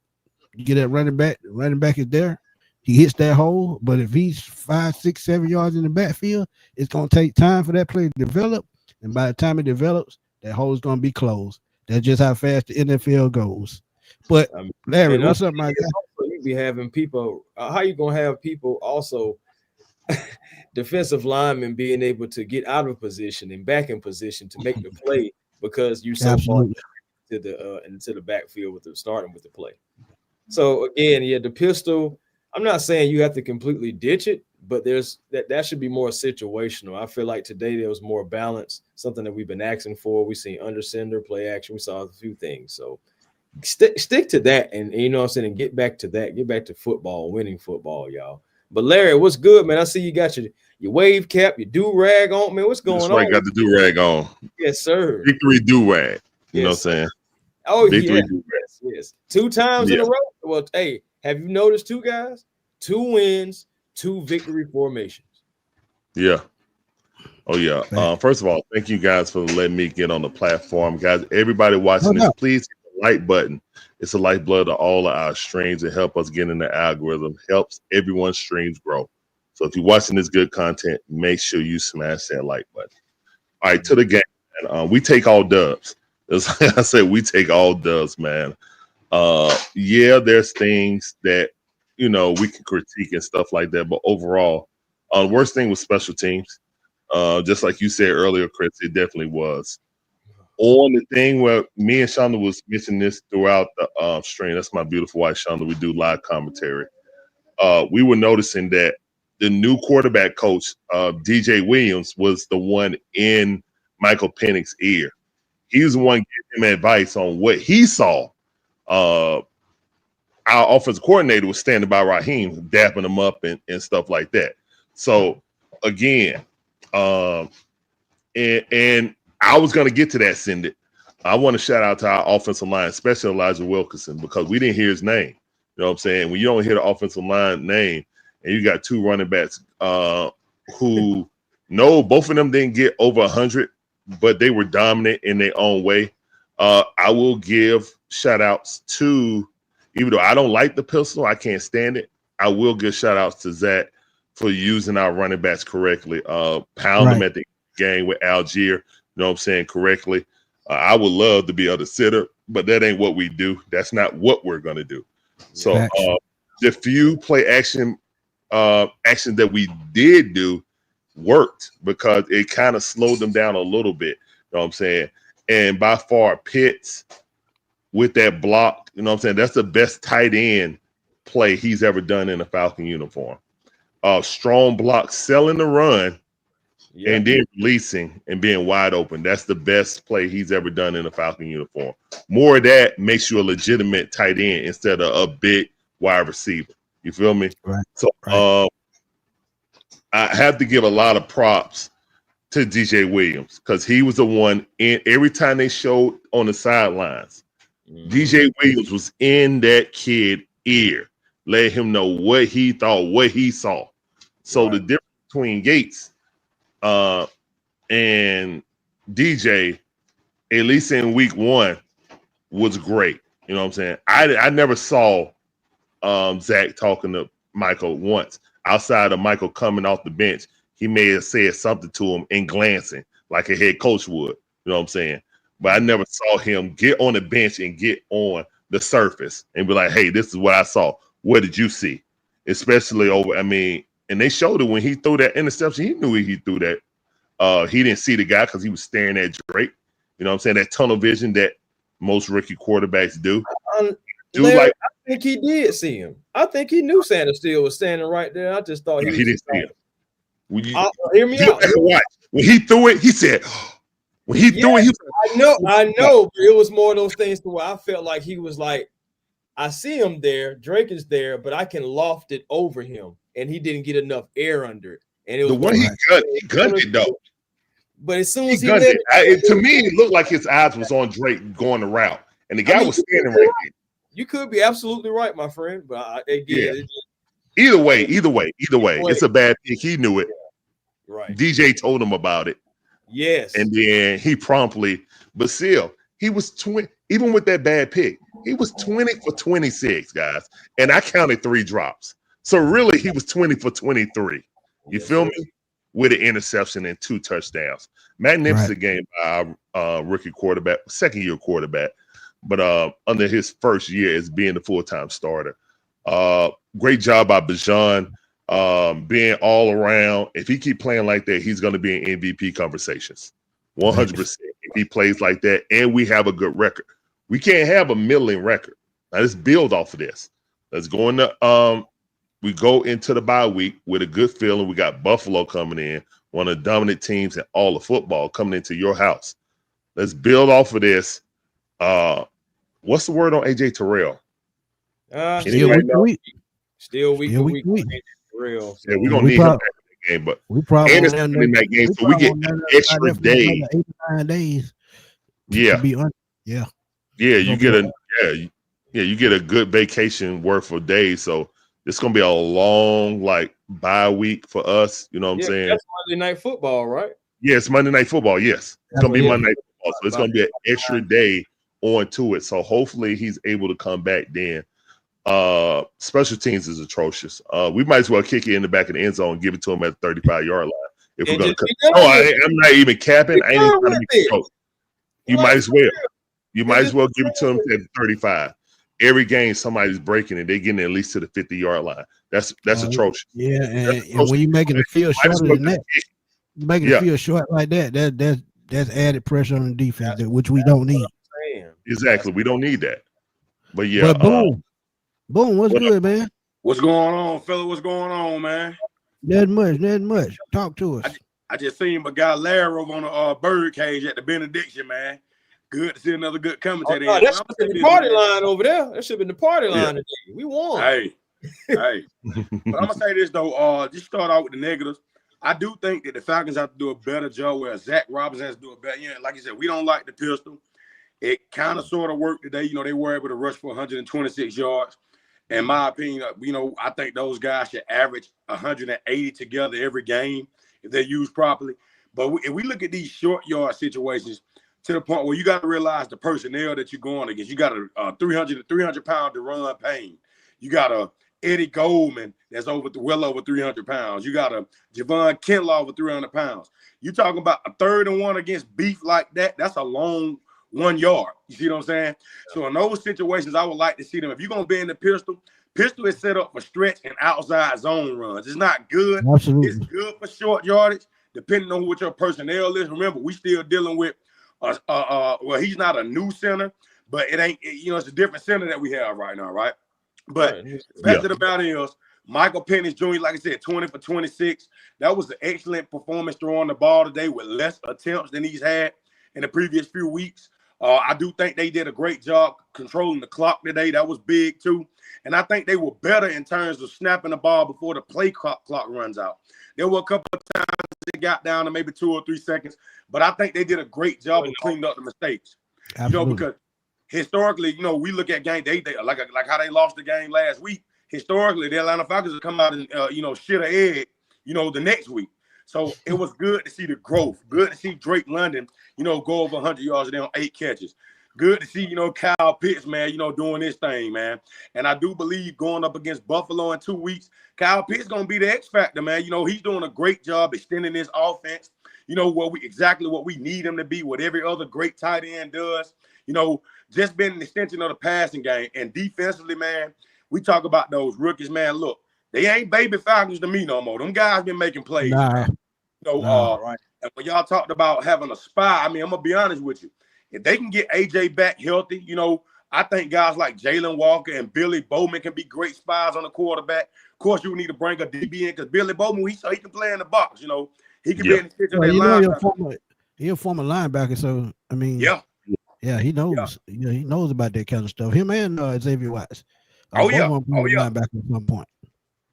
you get that running back. The running back is there. He hits that hole. But if he's 5, 6, 7 yards in the backfield, it's going to take time for that play to develop. And by the time it develops, that hole is going to be closed. That's just how fast the NFL goes. But Larry, what's up, my guy? You be having people. How you going to have people also defensive linemen being able to get out of position and back in position to make the play because you so far to the into the backfield with the starting with the play. So again, yeah, the pistol. I'm not saying you have to completely ditch it, but there's that should be more situational. I feel like today there was more balance, something that we've been asking for. We seen under center, play action. We saw a few things. So stick to that, and you know what I'm saying, and get back to that. Get back to football, winning football, y'all. But Larry, what's good, man? I see you got your wave cap, your do-rag on, man. What's going on? I got the do-rag on. Yes, sir. Victory do-rag. You know what I'm saying? Oh, Victory yes. 2 times in a row. Well, hey, have you noticed 2 guys? 2 wins, 2 victory formations. Yeah. Oh, yeah. First of all, thank you guys for letting me get on the platform. Guys, everybody watching this, please hit the like button. It's the lifeblood of all of our streams and help us get in the algorithm. Helps everyone's streams grow. So if you're watching this good content, make sure you smash that like button. All right, to the game. We take all dubs. As I said, we take all dubs, man. Yeah, there's things that, you know, we can critique and stuff like that. But overall, the worst thing was special teams. Just like you said earlier, Chris, it definitely was. On the thing where me and Shonda was mentioning this throughout the stream. That's my beautiful wife, Shonda. We do live commentary. We were noticing that the new quarterback coach, DJ Williams, was the one in Michael Penix's ear. He was the one giving him advice on what he saw. Our offensive coordinator was standing by Raheem, dapping him up and stuff like that. So, again, and I was going to get to that, Cindy. I want to shout out to our offensive line, especially Elijah Wilkinson, because we didn't hear his name. You know what I'm saying? When you don't hear the offensive line name and you got 2 running backs who, no, both of them didn't get over 100, but they were dominant in their own way. I will give shout outs to, even though I don't like the pistol, I can't stand it. I will give shout outs to Zach for using our running backs correctly. Pound them at the game with Algier, you know what I'm saying, correctly. I would love to be able to sitter, but that ain't what we do. That's not what we're going to do. So the few play action that we did do worked because it kind of slowed them down a little bit. You know what I'm saying? And by far, Pitts with that block, you know what I'm saying, that's the best tight end play he's ever done in a Falcon uniform. Strong block, selling the run, and then releasing and being wide open. That's the best play he's ever done in a Falcon uniform. More of that makes you a legitimate tight end instead of a big wide receiver. You feel me? Right. So I have to give a lot of props to DJ Williams because he was the one in every time they showed on the sidelines. DJ Williams was in that kid's ear, let him know what he thought, what he saw. So the difference between Gates and DJ, at least in week 1, was great. You know what I'm saying? I never saw Zach talking to Michael once. Outside of Michael coming off the bench, he may have said something to him and glancing like a head coach would. You know what I'm saying? But I never saw him get on the bench and get on the surface and be like, hey, this is what I saw. What did you see? Especially over, and they showed it when he threw that interception. He knew he threw that. He didn't see the guy because he was staring at Drake. You know what I'm saying? That tunnel vision that most rookie quarterbacks do. Larry, I think he did see him. I think he knew Sanders still was standing right there. I just thought he didn't see him. Hear me out. When he threw it, he said, when he threw it, he said, I know. But it was more of those things to where I felt like he was like, I see him there. Drake is there, but I can loft it over him. And he didn't get enough air under it. And it was the way he gunned it, though. But as soon as he to me, it looked like his eyes was on Drake going the route. And the guy was standing right there. You could be absolutely right, my friend. But again, Either way, it's a bad pick. He knew it. Right. DJ told him about it. Yes. And then he promptly, but still, he was 20. Even with that bad pick, he was 20 for 26, guys. And I counted 3 drops. So really, he was 20 for 23. You feel me? With an interception and 2 touchdowns. Magnificent game by our rookie quarterback, second-year quarterback, but under his first year as being the full-time starter. Great job by Bijan, being all around. If he keep playing like that, he's going to be in MVP conversations. 100%. If he plays like that, and we have a good record. We can't have a middling record. Now let's build off of this. Let's go into we go into the bye week with a good feeling. We got Buffalo coming in, one of the dominant teams in all of football, coming into your house. Let's build off of this. What's the word on AJ Terrell? Still week to week. Real. Yeah, we're gonna need him back in that game, but we probably in that game, so we get an extra day. 8 to 9 days. Yeah, you get a good vacation worth of days. So it's gonna be a long bye week for us. You know what I'm saying? That's Monday Night Football, right? Yeah, it's Monday Night Football. Yes, it's gonna be Monday Night Football. So it's gonna be an extra day on to it. So hopefully he's able to come back then. Special teams is atrocious. We might as well kick it in the back of the end zone and give it to him at the 35-yard line. If we're gonna I'm not even capping. I ain't even trying to be close. You might as well. You might as well give it to him at the 35. Every game somebody's breaking and they getting at least to the 50-yard line. That's atrocious. Yeah, and when you're making the field shorter than that, making the field short like that's added pressure on the defense, which we don't need. Exactly. We don't need that. But yeah. But Boom, what's good, man? What's going on, fella? What's going on, man? Nothing much. Talk to us. I just seen my guy Larry over on the bird cage at the benediction, man. Good to see another good commentator. That should have been the party line over there. That should have been the party line today. We won. Hey. But I'm gonna say this though. Just start out with the negatives. I do think that the Falcons have to do a better job where Zach Robinson has to do a better. Like you said, we don't like the pistol. It kind of sort of worked today. They were able to rush for 126 yards. In my opinion, I think those guys should average 180 together every game if they're used properly. But if we look at these short yard situations to the point where you got to realize the personnel that you're going against, you got a 300 pound Deron Payne. You got a Eddie Goldman that's well over 300 pounds. You got a Javon Kinlaw over 300 pounds. You're talking about a 3rd and 1 against beef like that. That's a long 1 yard. You see what I'm saying? So in those situations, I would like to see them. If you're going to be in the pistol is set up for stretch and outside zone runs. It's not good. Absolutely. It's good for short yardage, depending on what your personnel is. Remember, we still dealing with, well, he's not a new center, but it ain't, it's a different center that we have right now, right? But the fact of the matter is, Michael Penix Jr., like I said, 20 for 26. That was an excellent performance throwing the ball today with less attempts than he's had in the previous few weeks. I do think they did a great job controlling the clock today. That was big, too. And I think they were better in terms of snapping the ball before the play clock runs out. There were a couple of times they got down to maybe 2 or 3 seconds, but I think they did a great job of cleaning up the mistakes. Absolutely. Because historically, we look at game, they like how they lost the game last week. Historically, the Atlanta Falcons have come out and, shit an egg, the next week. So it was good to see the growth. Good to see Drake London, go over 100 yards a day on 8 catches. Good to see, Kyle Pitts, man, doing his thing, man. And I do believe going up against Buffalo in 2 weeks, Kyle Pitts going to be the X factor, man. He's doing a great job extending this offense. Exactly what we need him to be, what every other great tight end does. Just being an extension of the passing game. And defensively, man, we talk about those rookies, man. Look, they ain't baby Falcons to me no more. Them guys been making plays. Right. And when y'all talked about having a spy, I'm going to be honest with you. If they can get AJ back healthy, I think guys like Jalen Walker and Billy Bowman can be great spies on the quarterback. Of course, you need to bring a DB in because Billy Bowman, he can play in the box. He can be in the kitchen. He's a former linebacker, so he knows. Yeah. He knows about that kind of stuff. Him and Xavier Watts. Linebacker at some point.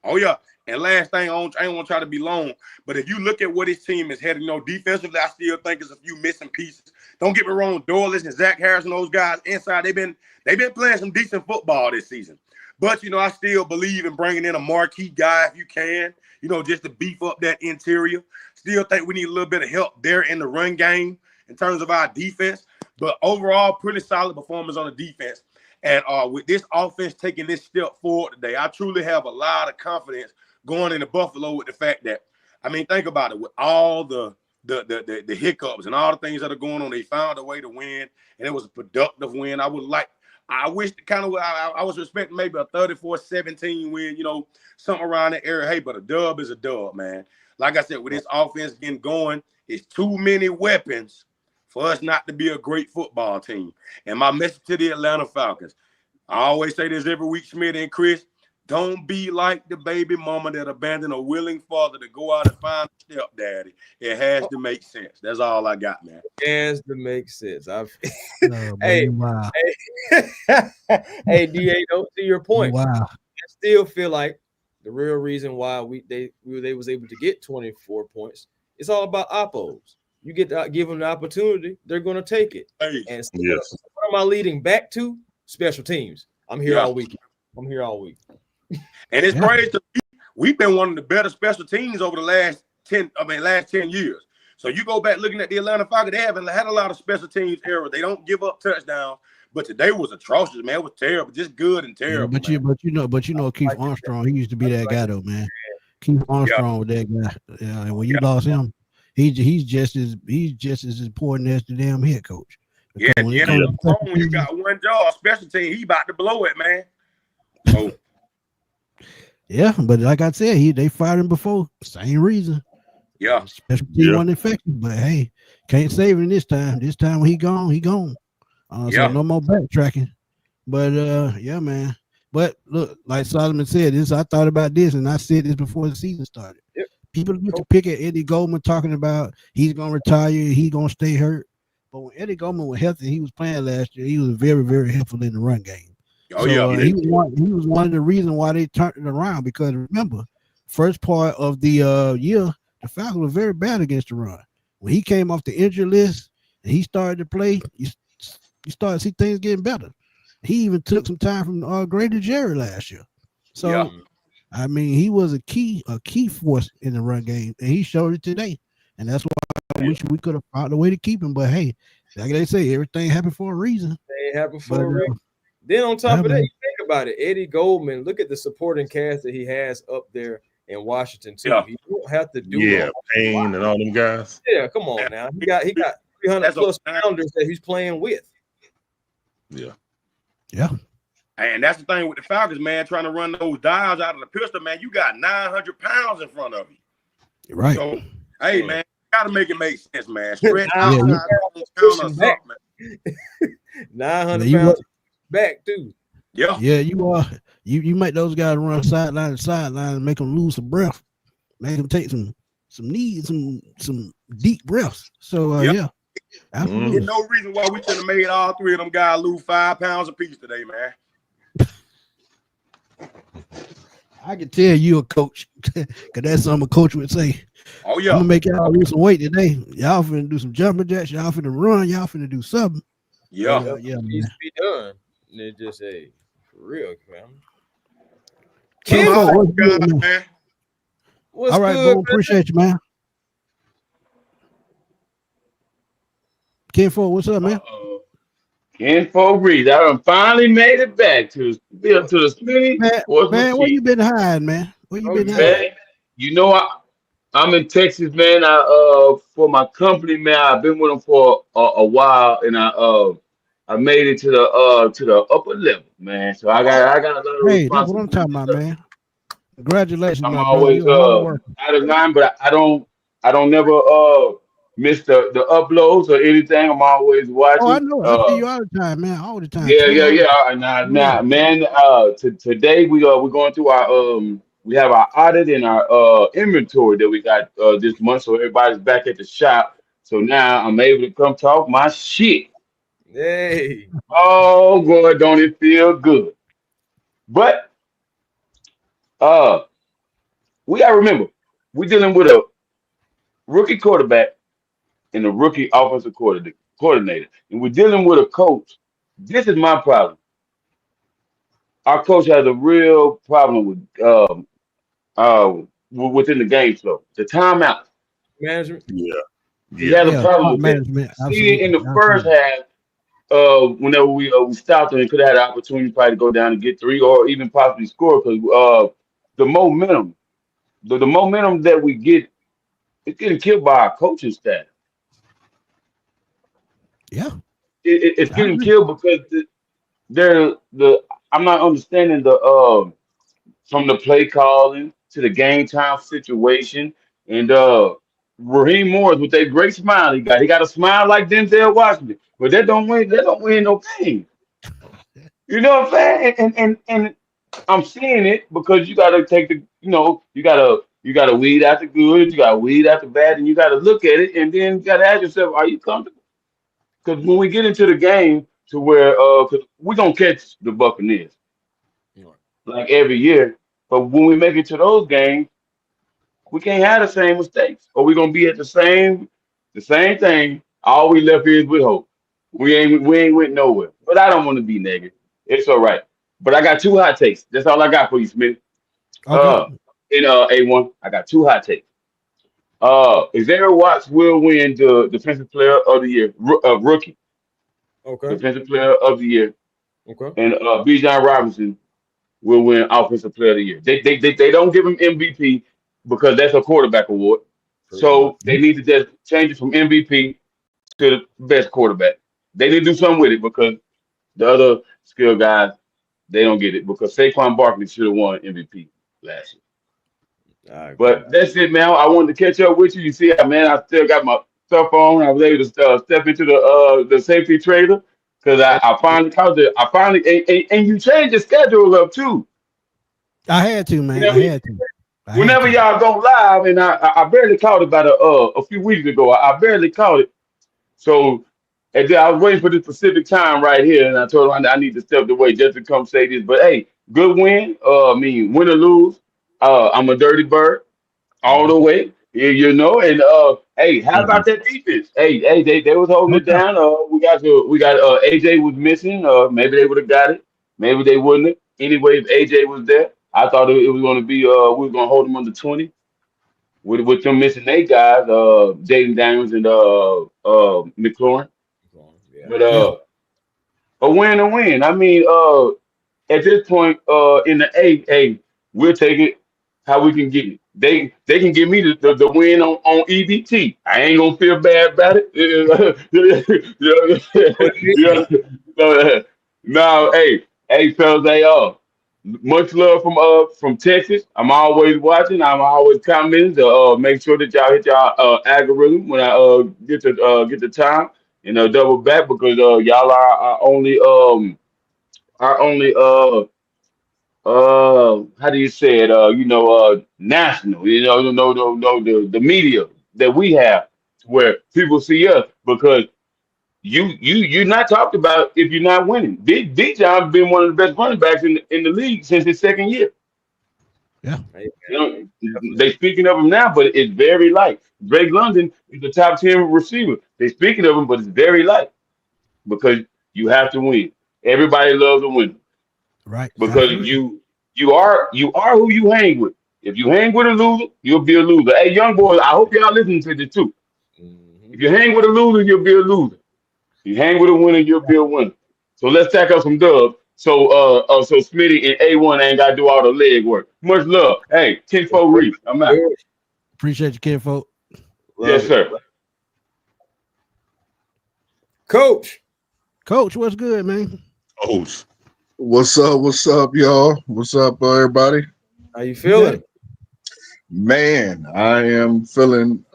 Oh yeah. And last thing, I ain't want to try to be long, but if you look at what his team is heading, defensively, I still think there's a few missing pieces. Don't get me wrong, Dorless and Zach Harrison, those guys inside, they've been playing some decent football this season. But, you know, I still believe in bringing in a marquee guy if you can, you know, just to beef up that interior. Still think we need a little bit of help there in the run game in terms of our defense. But overall, pretty solid performance on the defense. And with this offense taking this step forward today, I truly have a lot of confidence going into Buffalo with the fact that, I mean, think about it, with all the hiccups and all the things that are going on, they found a way to win, and it was a productive win. I wish kind of I was expecting maybe a 34-17 win, you know, something around that area. Hey, but a dub is a dub, man. Like I said, with this offense getting going, it's too many weapons for us not to be a great football team. And my message to the Atlanta Falcons, I always say this every week, Smitty and Chris, don't be like the baby mama that abandoned a willing father to go out and find a stepdaddy. It has to make sense. That's all I got, man. It has to make sense. Hey, wow. Hey, DA, to your point, wow. I still feel like the real reason why they was able to get 24 points, it's all about oppos. You get to give them the opportunity, they're going to take it. Hey. And so what am I leading back to? Special teams. I'm here all week. And it's crazy. We've been one of the better special teams over the last 10 years. So you go back looking at the Atlanta Falcons, they haven't had a lot of special teams errors. They don't give up touchdowns, but today was atrocious, man. It was terrible, just good and terrible. Yeah, but you know Keith Armstrong, he used to be that guy though, man. Keith Armstrong was that guy. Yeah, and when you lost him, he's just as important as the damn head coach. Yeah, when you got one job, special team, he about to blow it, man. So yeah, but like I said, they fired him before. Same reason. Yeah. Special team wasn't effective, but hey, can't save him this time. This time when he gone. So no more backtracking. But yeah, man. But look, like Solomon said, I thought about this, and I said this before the season started. Yep. People used to pick at Eddie Goldman talking about he's gonna retire, he's gonna stay hurt. But when Eddie Goldman was healthy, he was playing last year. He was very, very helpful in the run game. Oh, so, he was one of the reasons why they turned it around, because remember, first part of the year, the Falcons were very bad against the run. When he came off the injury list and he started to play, you started to see things getting better. He even took some time from Grady Jerry last year. So, I mean, he was a key force in the run game, and he showed it today. And that's why I wish we could have found a way to keep him. But hey, like they say, everything happened for a reason. It happened for a reason. Then on top of that, you think about it, Eddie Goldman, look at the supporting cast that he has up there in Washington too. Yeah. He don't have to do Payne and all them guys. Yeah, come on now. He got 300 plus pounders that he's playing with. Yeah. And that's the thing with the Falcons, man, trying to run those dials out of the pistol, man. You got 900 pounds in front of you. Right. So, hey, man, gotta make it make sense, man. Stretch out, 900 pounds back too. Yeah, you are. You make those guys run sideline to sideline and make them lose some breath, make them take some deep breaths. So yeah, absolutely. There's no reason why we should have made all three of them guys lose 5 pounds apiece today, man. I can tell you a coach, because that's something a coach would say. Oh yeah, I'm gonna make y'all lose some weight today. Y'all finna do some jumping jacks. Y'all finna run. Y'all finna do something. Yeah, needs to be done. And it just for real, man. What's good, man? What's all right, good, bro. Appreciate you, man. Kenfo, what's up, man? Kenfo Reed, I done finally made it back to the Smitty. Man, where you been hiding, man? Where you been hiding? You know, I'm in Texas, man. For my company, man, I've been with them for a while, and I made it to the upper level, man. So I got a lot of responsibility. That's what I'm talking about, man. Congratulations, I'm my always out of line, but I don't never miss the uploads or anything. I'm always watching. Oh, I know. I see you all the time, man. All the time. Yeah. Nah, man. Today we're going through our we have our audit and our inventory that we got this month, so everybody's back at the shop. So now I'm able to come talk my shit. Hey. Oh, boy, don't it feel good? But we gotta remember, we're dealing with a rookie quarterback and a rookie offensive coordinator. coordinator, and we're dealing with a coach. This is my problem. Our coach has a real problem with within the game flow. The timeout. Management. Yeah, He yeah. has a Yeah, problem clock with that. management. See, in Absolutely. the first Absolutely. half, whenever we stopped and could have had an opportunity probably to go down and get three or even possibly score because the momentum, the momentum that we get, it's getting killed by our coaching staff. Yeah, It's I getting agree. killed because the I'm not understanding the from the play calling to the game time situation and Raheem Morris with that great smile he got. He got a smile like Denzel Washington, but that don't win no game. You know what I'm saying? And I'm seeing it because you gotta take the you gotta weed out the good, you gotta weed out the bad, and you gotta look at it and then you gotta ask yourself, are you comfortable? Because when we get into the game to where cause we're gonna catch the Buccaneers like every year, but when we make it to those games, we can't have the same mistakes, or we're gonna be at the same thing. All we left here is with hope. We ain't went nowhere. But I don't want to be negative. It's all right. But I got two hot takes. That's all I got for you, Smith. Okay. Uh in A1, I got two hot takes. Xavier Watts will win the defensive player of the year, rookie Okay. defensive player of the year, Okay. and Bijan Robinson will win offensive player of the year. They don't give him MVP because that's a quarterback award. Pretty much. So they need to just change it from MVP to the best quarterback. They need to do something with it because the other skill guys, they don't get it because Saquon Barkley should have won MVP last year. I agree. But that's it, man. I wanted to catch up with you. You see, man, I still got my cell phone. I was able to step into the safety trader because I finally caught it. I finally and you changed the schedule up too. I had to, man. Whenever, I had to. I had whenever to. y'all go live, and I barely caught it about a few weeks ago. I barely caught it. So and then I was waiting for this specific time right here, and I told him I need to step away just to come say this. But hey, good win. I mean, win or lose. I'm a dirty bird all the way. And hey, how about that defense? Hey, they was holding No it doubt. down. We got AJ was missing. Maybe they would have got it. Maybe they wouldn't have. Anyway, if AJ was there, I thought it was going to be. We were going to hold them under 20 with them missing eight guys, Jaden Daniels and McLaurin. Yeah. But Yeah. a win, a win. I mean, at this point, in the A, we'll take it how we can get it. They can give me the win on EBT. I ain't gonna feel bad about it. Yeah. So, no, hey, fellas, much love from Texas. I'm always watching. I'm always commenting to make sure that y'all hit y'all algorithm when I get the time and double back because y'all are our only how do you say it national, the media that we have where people see us because you're not talked about if you're not winning. Big John been one of the best running backs in the league since his second year. Yeah. Hey, They speaking of him now, but it's very light. Drake London is the top 10 receiver. They speaking of him, but it's very light because you have to win. Everybody loves a winner Right. because Absolutely. you are who you hang with. If you hang with a loser, you'll be a loser. Hey, young boys, I hope y'all listening to this too. If mhm. you hang with a loser, you'll be a loser. You hang with a winner, you'll be a winner. So let's stack up some dubs. So Smitty and A1 ain't gotta do all the leg work. Much love. Hey, 10-4 Reese. I'm out. Good. Appreciate you, kid, folk. Yes, Love it. sir. Coach. Coach, what's good, man? Coach. What's up? What's up, y'all? What's up, everybody? How you feeling? Man, I'm feeling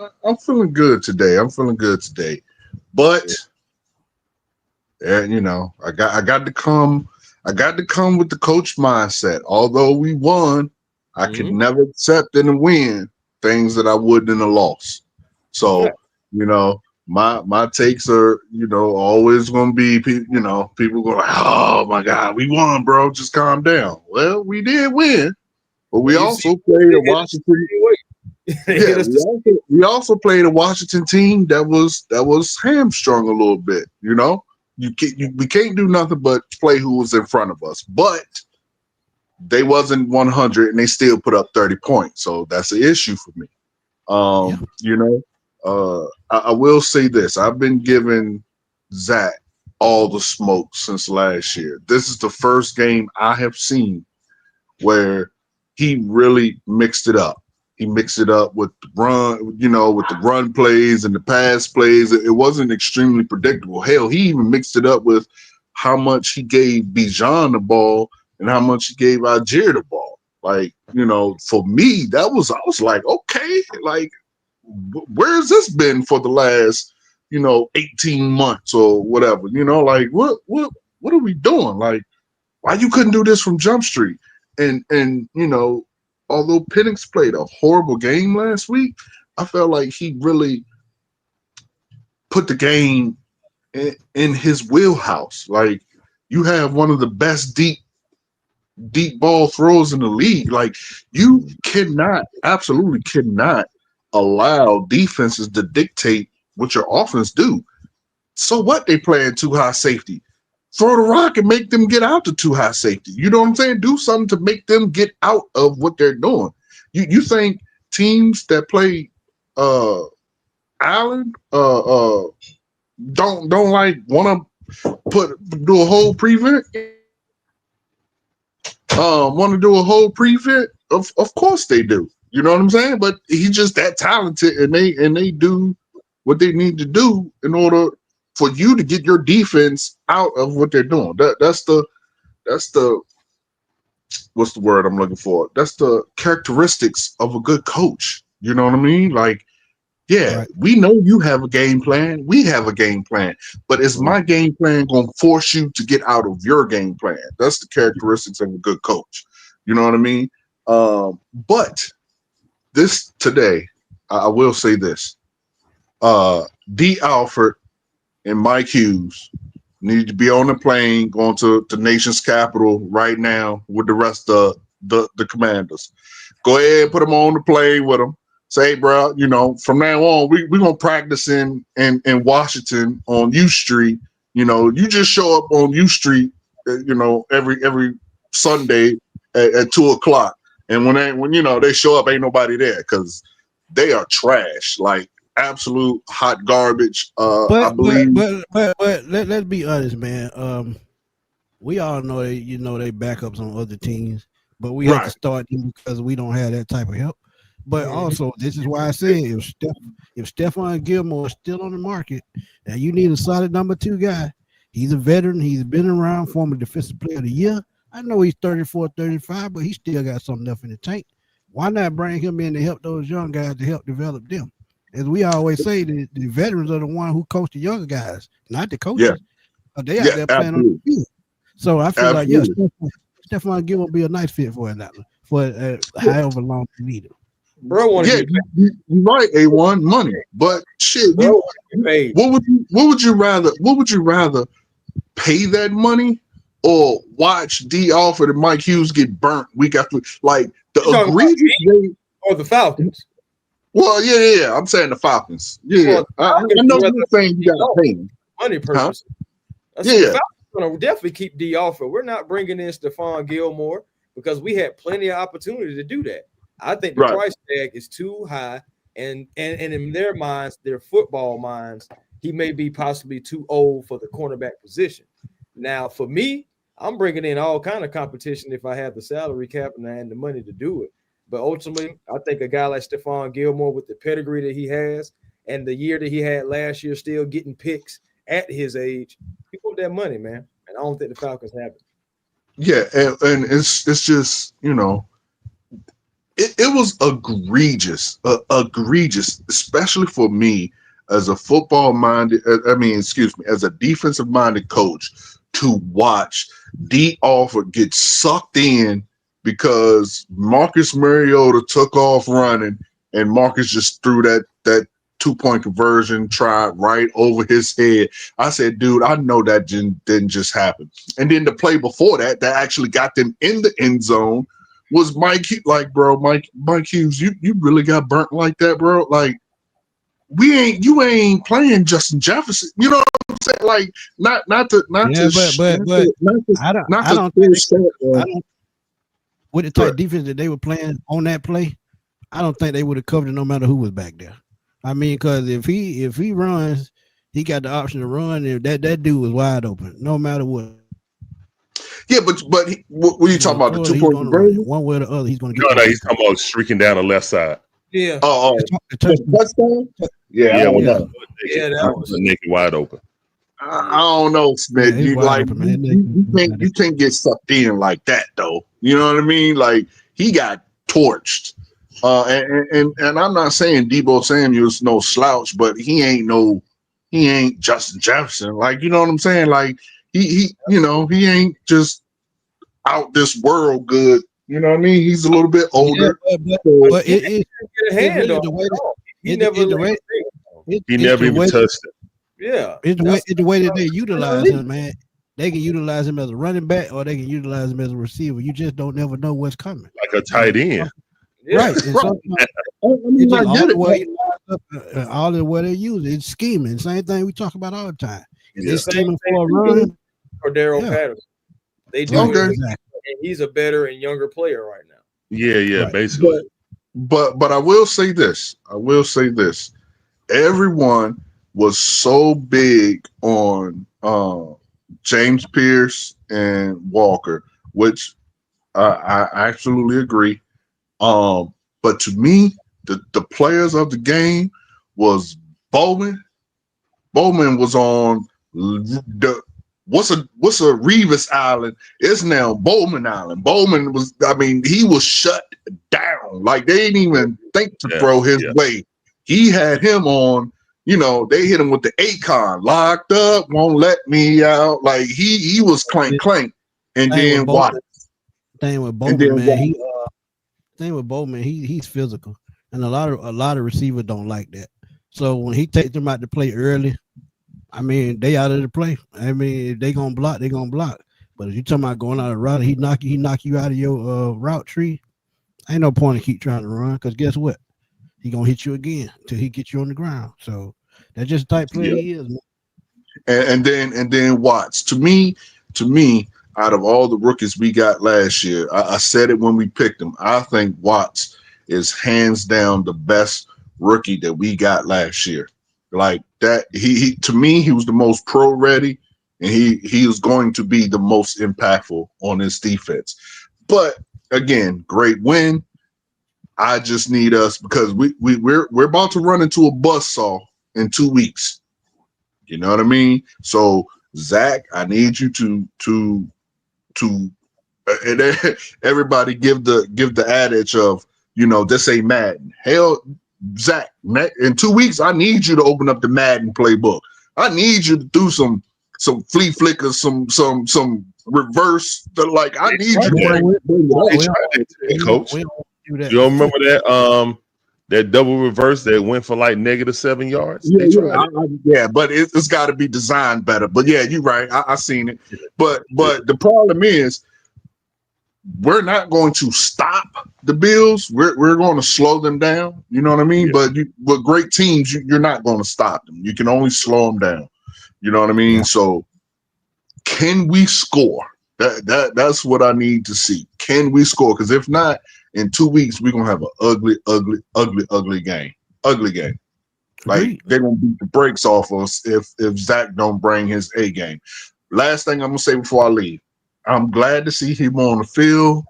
good today. But I got to come with the coach mindset. Although we won, I could Mhm. never accept in a win things that I would in a loss. So, Okay. my takes are, always going to be, people going, oh my God, we won, bro. Just calm down. Well, we did win, but we Well, you see, also played a Washington. Hit us we also played a Washington team that was hamstrung a little bit. You know, we can't do nothing but play who was in front of us, but they wasn't 100 and they still put up 30 points. So that's an issue for me. You know, I will say this. I've been giving Zach all the smoke since last year. This is the first game I have seen where he really mixed it up. He mixed it up with the run, you know, with the run plays and the pass plays. It wasn't extremely predictable. Hell, he even mixed it up with how much he gave Bijan the ball and how much he gave Xavier the ball. Like, you know, for me, I was like, okay, like, where's this been for the last, you know, 18 months or whatever? You know, like, what are we doing? Like, why you couldn't do this from Jump Street? And you know, although Penix played a horrible game last week, I felt like he really put the game in his wheelhouse. Like, you have one of the best deep ball throws in the league. Like, you absolutely cannot allow defenses to dictate what your offense do. So what? They playing too high safety. Throw the rock and make them get out to too high safety. You know what I'm saying? Do something to make them get out of what they're doing. You think teams that play Allen don't like want to do a whole prevent? Want to do a whole prevent? Of course they do. You know what I'm saying? But he's just that talented, and they do what they need to do in order for you to get your defense out of what they're doing. That's the what's the word I'm looking for? That's the characteristics of a good coach. You know what I mean? Like, yeah, right. We know you have a game plan. We have a game plan. But is my game plan going to force you to get out of your game plan? That's the characteristics of a good coach. You know what I mean? But this today, I will say this. D. Alford and Mike Hughes need to be on the plane going to the nation's capital right now with the rest of the Commanders. Go ahead and put them on the plane with them. Say, bro, you know, from now on, we're going to practice in Washington on U Street. You know, you just show up on U Street, you know, every Sunday at 2:00. And when you know, they show up, ain't nobody there because they are trash. Like, absolute hot garbage. I believe. But let's be honest, man. We all know they backups on other teams, but we have to start them because we don't have that type of help. But also, this is why I say if Stephon Gilmore is still on the market, and you need a solid number 2 guy, he's a veteran. He's been around, former defensive player of the year. I know he's 34, 35, but he still got something left in the tank. Why not bring him in to help those young guys to help develop them? As we always say, the veterans are the one who coach the younger guys, not the coaches. Yeah. They out there playing on the field. So I feel like, Stephon Gilmore will be a nice fit for Atlanta for however long you need him. Bro, you're right, A1 money, but shit, bro, what would you rather pay that money or watch D. Alford and Mike Hughes get burnt week after week? Like the egregious or the Falcons. Well, yeah. I'm saying the Falcons. Yeah, I know you're saying you got to pay him. Money purpose. Huh? The Falcons going to definitely keep D. Alford. We're not bringing in Stephon Gilmore because we had plenty of opportunity to do that. I think the price tag is too high, and in their minds, their football minds, he may be possibly too old for the cornerback position. Now, for me, I'm bringing in all kind of competition if I have the salary cap and the money to do it. But ultimately, I think a guy like Stephon Gilmore with the pedigree that he has and the year that he had last year, still getting picks at his age, he put that money, man. And I don't think the Falcons have it. Yeah, and it's just, you know, it was egregious, especially for me as a football-minded, as a defensive-minded coach to watch D. Alford get sucked in because Marcus Mariota took off running and Marcus just threw that 2-point conversion try right over his head. I said, dude, I know that didn't just happen. And then the play before that actually got them in the end zone was Mike, like, bro, Mike Hughes, you really got burnt like that, bro. Like, you ain't playing Justin Jefferson. You know what I'm saying? Like, not to I don't think with the type defense that they were playing on that play, I don't think they would have covered it no matter who was back there. I mean, because if he runs, he got the option to run, and that dude was wide open, no matter what. Yeah, but what are you talking about? The 2 point conversion? One way or the other, he's going to get. No, he's talking about streaking down the left side. Yeah. Touchdown? Yeah, that was naked wide open. I don't know, Smith. You can't get sucked in like that, though. You know what I mean? Like, he got torched. And I'm not saying Deebo Samuel's no slouch, but he ain't Justin Jefferson. Like, you know what I'm saying? Like, he ain't just out this world good. You know what I mean? He's a little bit older. But he never even touched it. Yeah. It's the way that they utilize him, man. They can utilize him as a running back or they can utilize him as a receiver. You just don't never know what's coming. Like a tight end. Yeah. Right. And all the way they use it. It's scheming. Same thing we talk about all the time. Yeah. It's scheming for a run. Or Daryl Patterson. They do it. And he's a better and younger player right now. Yeah, right. Basically. But I will say this. Everyone was so big on James Pierce and Walker, which I absolutely agree. But to me, the players of the game was Bowman. Bowman was on what's a Revis Island? It's now Bowman Island. Bowman was, he was shut down. Like, they didn't even think to throw his way. He had him on, they hit him with the Akon, locked up, won't let me out. Like, he was clank. And then what? Thing with Bowman, man, he's physical. And a lot of receivers don't like that. So when he takes them out to play early, they out of the play. If they gonna block, they gonna block. But if you talking about going out of route, he knock you out of your route tree. Ain't no point in keep trying to run, because guess what? He gonna hit you again until he gets you on the ground. So that's just the type player he is, man. And then Watts. To me, out of all the rookies we got last year, I said it when we picked him. I think Watts is hands down the best rookie that we got last year. Like that, he to me, he was the most pro ready, and he is going to be the most impactful on this defense. But again, great win. I just need us, because we're about to run into a buzzsaw in 2 weeks. You know what I mean? So Zach, I need you to everybody give the adage of, this ain't Madden. Hell, Zach, in 2 weeks, I need you to open up the Madden playbook. I need you to do some flea flickers, some reverse. Like, I need you to bring Coach. You don't remember that double reverse that went for like -7 yards? Yeah, but it's got to be designed better. But yeah, you're right. I seen it. But the problem is, we're not going to stop the Bills. We're going to slow them down. You know what I mean? Yeah. But with great teams, you're not going to stop them. You can only slow them down. You know what I mean? Yeah. So can we score? That's what I need to see. Can we score? Because if not, in 2 weeks, we're going to have an ugly game. Ugly game. Like, they're going to beat the brakes off us if Zach don't bring his A game. Last thing I'm going to say before I leave. I'm glad to see him on the field,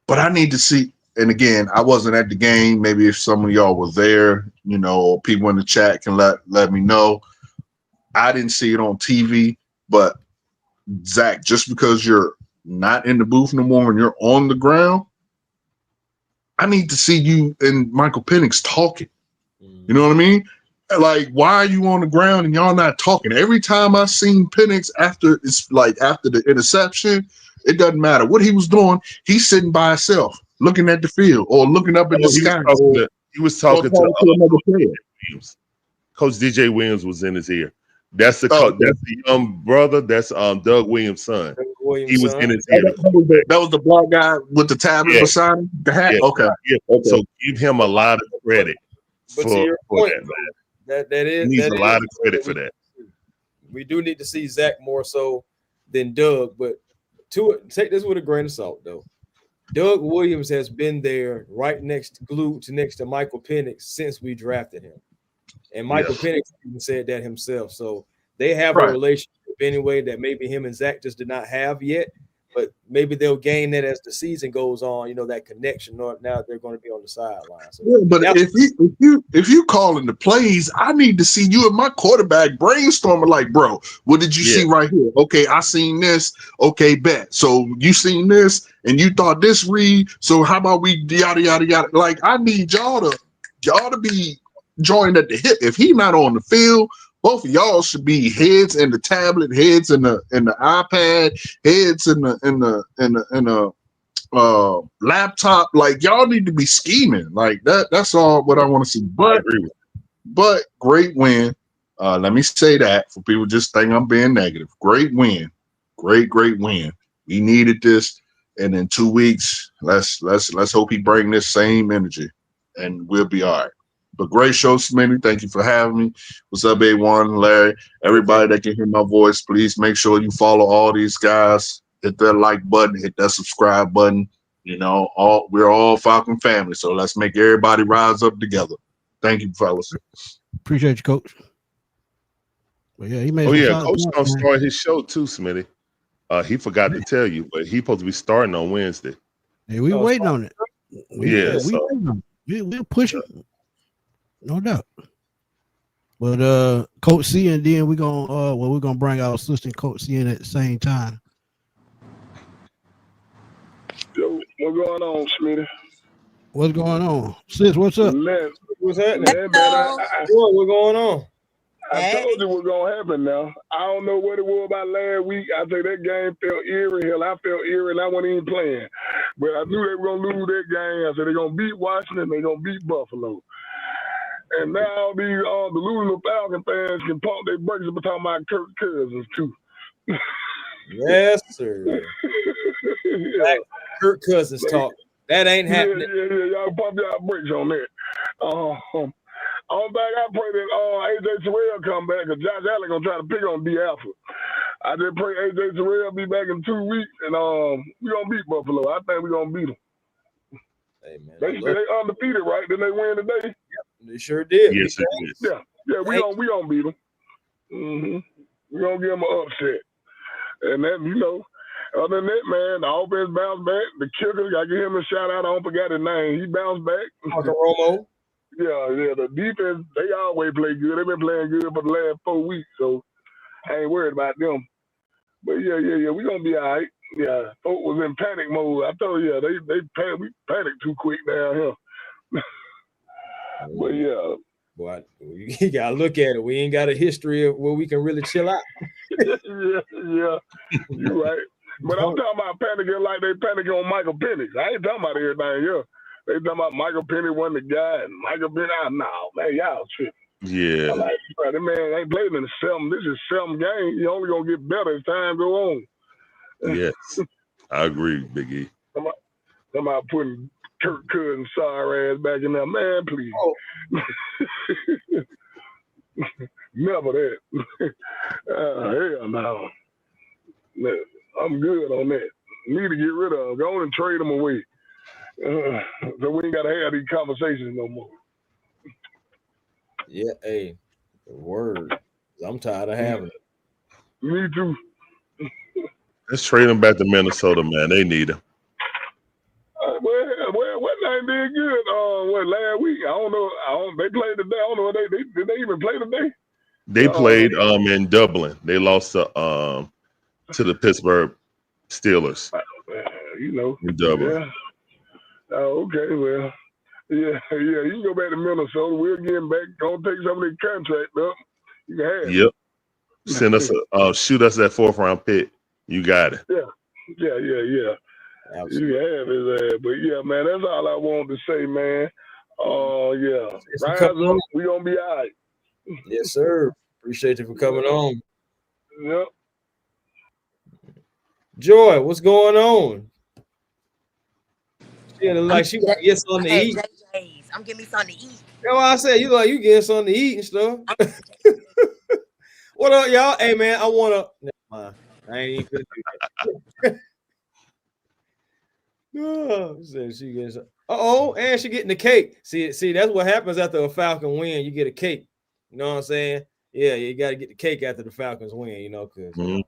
but I need to see, and again, I wasn't at the game. Maybe if some of y'all were there, people in the chat can let me know. I didn't see it on TV, but Zach, just because you're not in the booth no more and you're on the ground, I need to see you and Michael Penix talking. You know what I mean? Like, why are you on the ground and y'all not talking? Every time I seen Penix after the interception, it doesn't matter what he was doing. He's sitting by himself, looking at the field or looking up in the sky. He was talking to another player. Coach DJ Williams was in his ear. That's the young brother. That's Doug Williams' son. Williams' He was son. in his ear. That was the black guy with the tablet Yeah. beside him. The hat. Yeah. Okay. Yeah. Okay. So give him a lot of credit But for to your point, that, man. that He is needs that a is lot of credit for that. We do need to see Zach more so than Doug, but take this with a grain of salt, though. Doug Williams has been there glued next to Michael Penix since we drafted him. And Michael Penix even said that himself. So they have a relationship anyway that maybe him and Zach just did not have yet. But maybe they'll gain that as the season goes on, that connection. Now they're going to be on the sideline. So yeah, but if you calling the plays, I need to see you and my quarterback brainstorming. Like, bro, what did you see right here? Okay, I seen this. Okay, bet. So you seen this, and you thought this read. So how about we yada yada yada? Like, I need y'all to be joined at the hip. If he not on the field, both of y'all should be heads in the tablet, heads in the iPad, heads in the laptop. Like, y'all need to be scheming like that. That's all what I want to see. But great win. Let me say that for people just think I'm being negative. Great win. Great win. We needed this, and in 2 weeks, let's hope he bring this same energy, and we'll be all right. But great show, Smitty. Thank you for having me. What's up, A1, Larry? Everybody that can hear my voice, please make sure you follow all these guys. Hit that like button, hit that subscribe button. We're all Falcon family, so let's make everybody rise up together. Thank you, fellas. Appreciate you, Coach. Well, yeah, he made. Coach gonna start his show too, Smitty. He forgot to tell you, but he's supposed to be starting on Wednesday. Hey, we waiting on it. We're pushing. No doubt. But Coach C, and then we're gonna bring our assistant Coach C in at the same time. Yo, what's going on, Smitty? What's going on? Sis, what's up? Man, what's happening? Man, what's going on? I told you what's gonna happen now. I don't know what it was about last week. I think that game felt eerie. Hell, I felt eerie and I wasn't even playing. But I knew they were gonna lose that game. I said they're gonna beat Washington, they're gonna beat Buffalo. And now these delusional Falcon fans can pump their brakes up talking about Kirk Cousins too. Yes, sir. Yeah. Kirk Cousins talk. That ain't happening. Yeah. Y'all pump y'all brakes on that. I don't think I pray that AJ Terrell come back because Josh Allen gonna try to pick on D Alpha. I just pray AJ Terrell be back in 2 weeks and we gonna beat Buffalo. I think we gonna beat them. Hey, man, they undefeated, right? Didn't they win today? Yep, they sure did. Yes, it is. Yeah, we gonna beat them. Mm-hmm. We gonna give them an upset. And then, other than that, man, the offense bounced back. The kicker, I give him a shout out. I don't forget his name. He bounced back. Romo. Yeah. The defense, they always play good. They've been playing good for the last 4 weeks, so I ain't worried about them. But yeah, we gonna be all right. Yeah, folk was in panic mode. I told you, we panicked too quick down here. But yeah. Boy, you gotta look at it. We ain't got a history of where we can really chill out. yeah, you're right. But I'm talking about panicking like they panicking on Michael Penix. I ain't talking about everything here. They talking about Michael Penix wasn't the guy, and Michael Penix, no, man, y'all tripping. Yeah. I'm like, bro, that man ain't played in the 7. This is 7 games. He only gonna get better as time go on. Yes, I agree, Big E. Somebody putting Kirk Cousins' sorry ass back in there, man. Please, never that. Hell no. I'm good on that. Need to get rid of them. Go on and trade them away. So we ain't got to have these conversations no more. Yeah, hey, word. I'm tired of having it. Me too. Let's trade them back to Minnesota, man. They need him. Well, what name did good? Last week? I don't know. They played today. I don't know. Did they even play today? They played in Dublin. They lost to the Pittsburgh Steelers. In Dublin. Yeah. Oh, okay. Well, yeah. You can go back to Minnesota. We're getting back. Gonna take some of these contracts up. You can have it. Yep. Send us shoot us that 4th round pick. You got it. Yeah. Absolutely. You have his ass. But yeah, man, that's all I wanted to say, man. Yeah. Rise up. We gonna be all right. Yes, sir. Appreciate you for coming on. Yep. Joy, what's going on? She look I'm like she want to get something to at eat. JJ's. I'm getting me something to eat. That's why I said you like you getting something to eat and stuff. What up, y'all? Hey man, I wanna. Never mind. I ain't even finna do that. Oh, said she gets. And she getting the cake. See, that's what happens after a Falcon win. You get a cake. You know what I'm saying? Yeah, you got to get the cake after the Falcons win. You know, because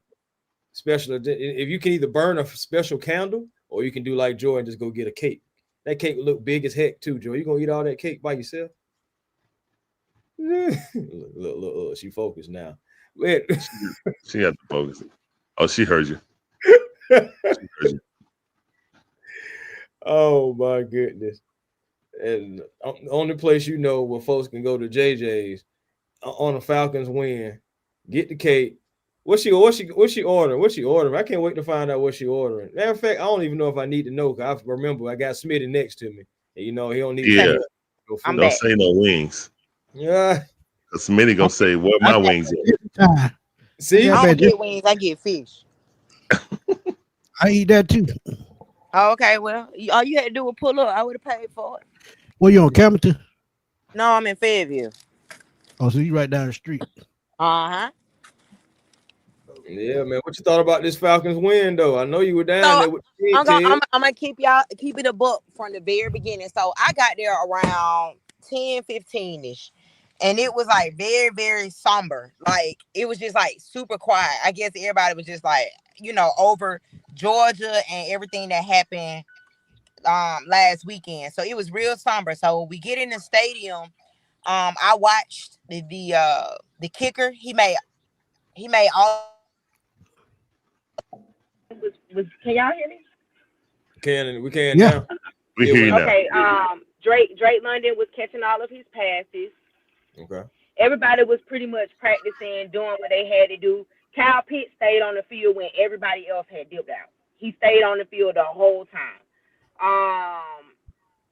special. If you can either burn a special candle or you can do like Joy and just go get a cake. That cake will look big as heck too, Joy. You gonna eat all that cake by yourself? look, she focused now. She had to focus. Oh, she heard you. She heard you. Oh my goodness. And the only place you know where folks can go to JJ's on a Falcons win, get the cake. What's she ordering? What's she ordering? I can't wait to find out what she ordering. Matter of fact, I don't even know if I need to know because I remember I got Smitty next to me. And, you know, he don't need to Don't say no wings. Yeah. Smitty gonna say, where my wings at? See, I don't get wings, I get fish. I eat that too. Oh, okay, well, all you had to do was pull up. I would have paid for it. Well, you on Camden? No, I'm in Fayetteville. Oh, so you right down the street. Uh-huh. Yeah, man. What you thought about this Falcons win, though? I know you were down there with I'm gonna keep it a book from the very beginning. So I got there around 10:15ish, and it was like very, very somber. Like it was just like super quiet. I guess everybody was just like, over Georgia and everything that happened last weekend. So it was real somber. So we get in the stadium. I watched the kicker. He made all. Can y'all hear me? We can now. We hear you now. Okay. Drake London was catching all of his passes. Okay. Everybody was pretty much practicing, doing what they had to do. Kyle Pitts stayed on the field when everybody else had dipped out. He stayed on the field the whole time.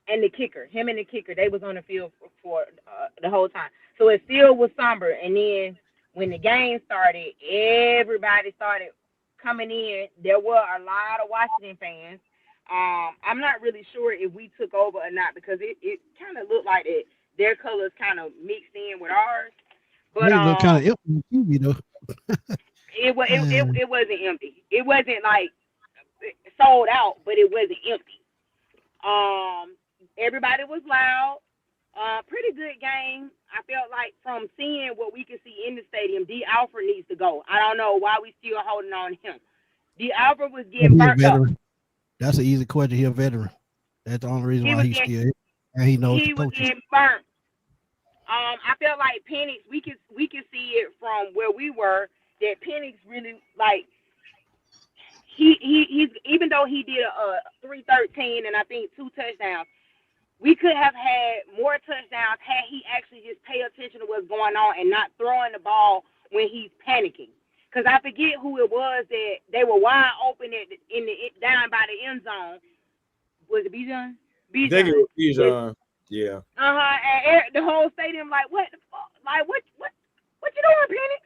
And the kicker, they was on the field for the whole time. So it still was somber. And then when the game started, everybody started coming in. There were a lot of Washington fans. I'm not really sure if we took over or not because it kind of looked like their colors kind of mixed in with ours. But they look kind of empty on TV though. it wasn't empty. It wasn't like sold out, but it wasn't empty. Everybody was loud. Pretty good game. I felt like from seeing what we could see in the stadium, D. Alford needs to go. I don't know why we still holding on to him. D. Alford was getting burnt up. That's an easy question. He's a veteran. That's the only reason why he's still here. And he knows he was getting burnt. I felt like Penix, we could see it from where we were that Penix really like he's even though he did a 313 and I think 2 touchdowns, we could have had more touchdowns had he actually just pay attention to what's going on and not throwing the ball when he's panicking. Because I forget who it was that they were wide open down by the end zone. Was it Bijan? I think it was Bijan. Yeah. And the whole stadium like, what the fuck? Like, what you doing, Penix?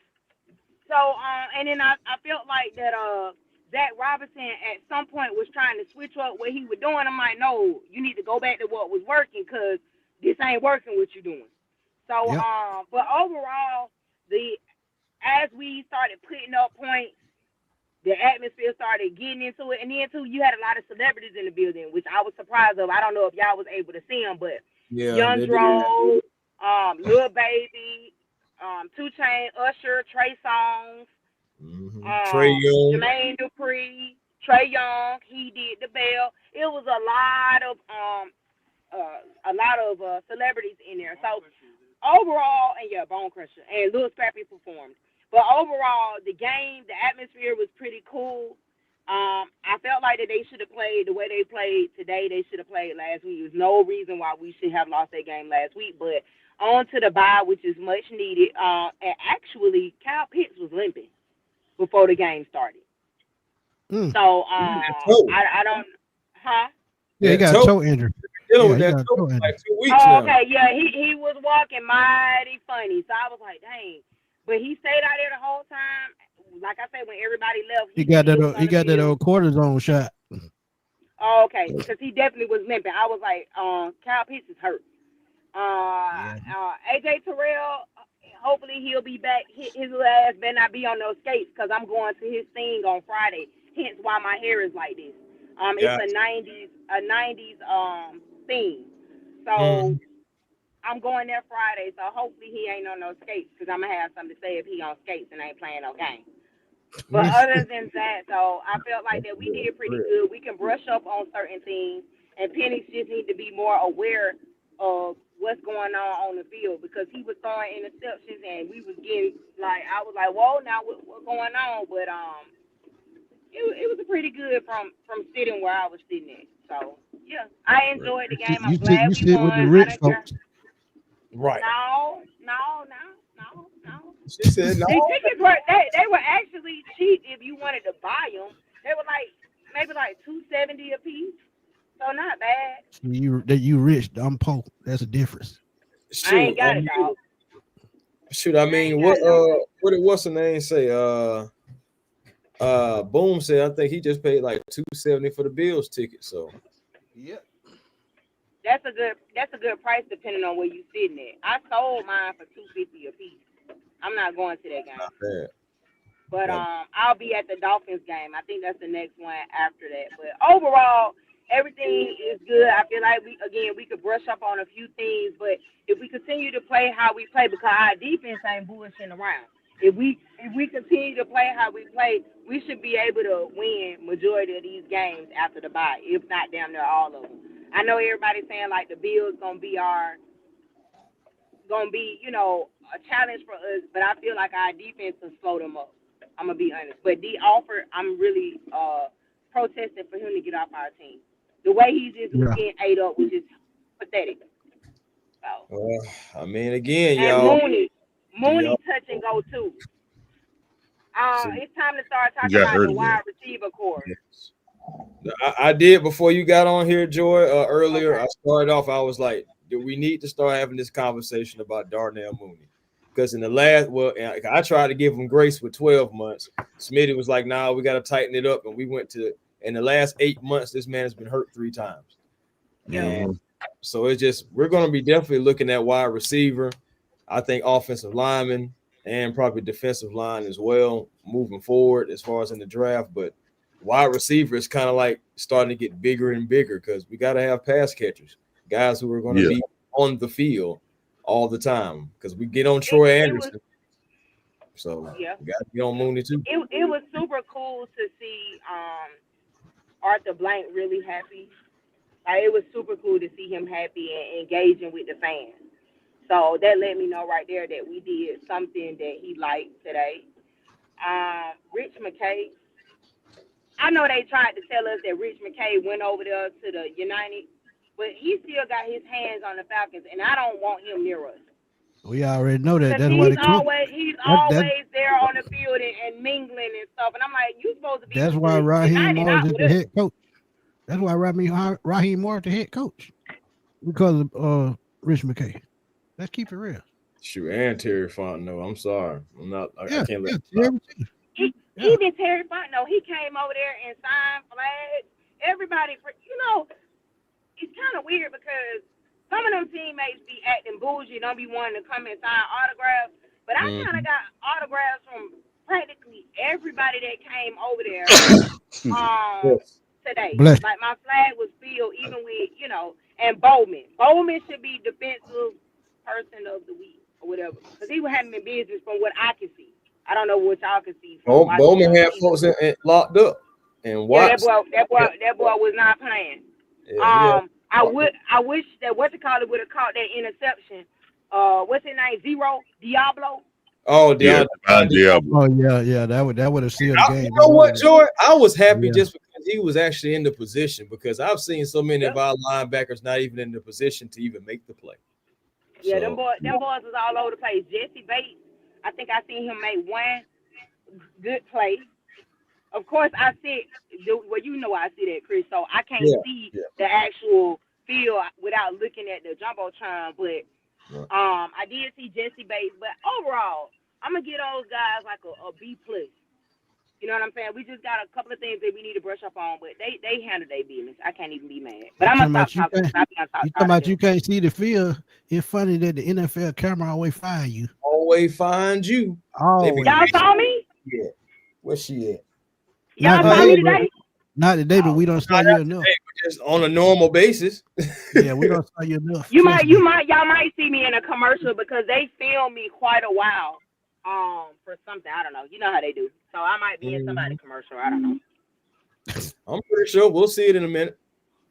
So, and then I felt like that Zach Robinson at some point was trying to switch up what he was doing. I'm like, no, you need to go back to what was working because this ain't working what you're doing. So, yep. But overall, as we started putting up points, the atmosphere started getting into it. And then, too, you had a lot of celebrities in the building, which I was surprised of. I don't know if y'all was able to see them, but Young Dro, Lil Baby, 2 Chainz, Usher, Trey Songz, Trey Young, Jermaine Dupri, Trey Young, he did the bell. It was a lot of celebrities in there. So overall, and Bone Crusher and Lil Scrappy performed. But overall, the game, the atmosphere was pretty cool. I felt like that they should have played the way they played today. They should have played last week. There's no reason why we should have lost that game last week. But on to the bye, which is much needed. And actually, Kyle Pitts was limping before the game started. So I don't, Yeah, he got a toe injury. Like 2 weeks now. Okay, yeah, he was walking mighty funny. So I was like, dang. But he stayed out there the whole time. like I said, when everybody left, He got that. was He got that cortisone shot. Oh, okay, because he definitely was limping. I was like, Kyle Pitts is hurt. AJ Terrell, hopefully he'll be back. His little ass better not be on those skates because I'm going to his thing on Friday. Hence why my hair is like this. It's a 90s theme. So I'm going there Friday. So hopefully he ain't on no skates because I'm gonna have something to say if he on skates and ain't playing no game. But other than that, though, I felt like that we did pretty good. We can brush up on certain things, and Penix just need to be more aware of what's going on the field because he was throwing interceptions and we was getting like I was like, whoa, now what's going on? But it was pretty good from sitting where I was sitting at. So yeah, I enjoyed the game. I'm glad we won. With the rich folks. Right. No. She said no. The tickets were they were actually cheap if you wanted to buy them. They were like maybe like $270 a piece, so not bad. You rich, I'm poor. That's a difference. I ain't got it, dog. Shoot, I mean, what's the name say? Boom said I think he just paid like $270 for the Bills ticket. So yep. That's a good price depending on where you sitting at. I sold mine for $250 a piece. I'm not going to that game. Not bad. But I'll be at the Dolphins game. I think that's the next one after that. But overall, everything is good. I feel like we could brush up on a few things, but if we continue to play how we play, because our defense ain't bullshitting around. If we continue to play how we play, we should be able to win majority of these games after the bye, if not damn near all of them. I know everybody's saying like the Bills gonna be a challenge for us, but I feel like our defense will slow them up. I'm gonna be honest. But D Alford, I'm really protesting for him to get off our team. The way he's just getting ate up was just pathetic. So. I mean, again, and y'all. Mooney touch and go too. It's time to start talking about the wide receiver core. Yes. I did before you got on here, Joy. Earlier, okay. I started off. I was like, "Do we need to start having this conversation about Darnell Mooney?" Because in the last, I tried to give him grace with 12 months. Smitty was like, "Nah, we got to tighten it up." And we went to in the last 8 months, this man has been hurt 3 times. And so it's just we're going to be definitely looking at wide receiver. I think offensive lineman and probably defensive line as well moving forward as far as in the draft. But wide receiver is kind of like starting to get bigger and bigger because we got to have pass catchers, guys who are going to be on the field all the time because we get on Troy Anderson. So we got to get on Mooney too. It was super cool to see Arthur Blank really happy. Like, it was super cool to see him happy and engaging with the fans. So that let me know right there that we did something that he liked today. Rich McKay. I know they tried to tell us that Rich McKay went over there to the United, but he still got his hands on the Falcons, and I don't want him near us. We already know that. That's why he's always there on the field and mingling and stuff. And I'm like, you supposed to be. That's why Raheem Morris is the head coach. That's why Raheem Morris the head coach because of Rich McKay. Let's keep it real. Shoot, and Terry Fontenot. I'm sorry. I can't let Even Terry Fontenot, he came over there and signed flags. Everybody, it's kind of weird because some of them teammates be acting bougie, don't be wanting to come and sign autographs. But I kind of got autographs from practically everybody that came over there today. Like, my flag was filled even with, and Bowman. Bowman should be defensive person of the week or whatever because he was having business from what I can see. I don't know what y'all can see. Bowman had folks locked up and Watts. That boy was not playing. I wish that would have caught that interception. What's his name? Zero Diablo. Oh, Diablo. Oh yeah. That would have sealed the game. You know what, Joy? I was happy just because he was actually in the position because I've seen so many of our linebackers not even in the position to even make the play. Yeah, them boys was all over the place. Jesse Bates, I think I seen him make one good play. Of course, I see I see that, Chris. So I can't see the actual field without looking at the jumbotron. But I did see Jesse Bates. But overall, I'm gonna give those guys like a B+. You know what I'm saying? We just got a couple of things that we need to brush up on, but they handle their business. I can't even be mad. But I'm gonna stop talking. You talking about you can't see the field? It's funny that the NFL camera always find you. Always find you. Always. Y'all saw me? Yeah. Where's she at? Y'all saw me today? Not today, but we don't saw you enough. Just on a normal basis. Yeah, we don't saw you enough. Y'all might see me in a commercial because they filmed me quite a while. For something, I don't know. You know how they do. So I might be in somebody's commercial. I don't know. I'm pretty sure we'll see it in a minute.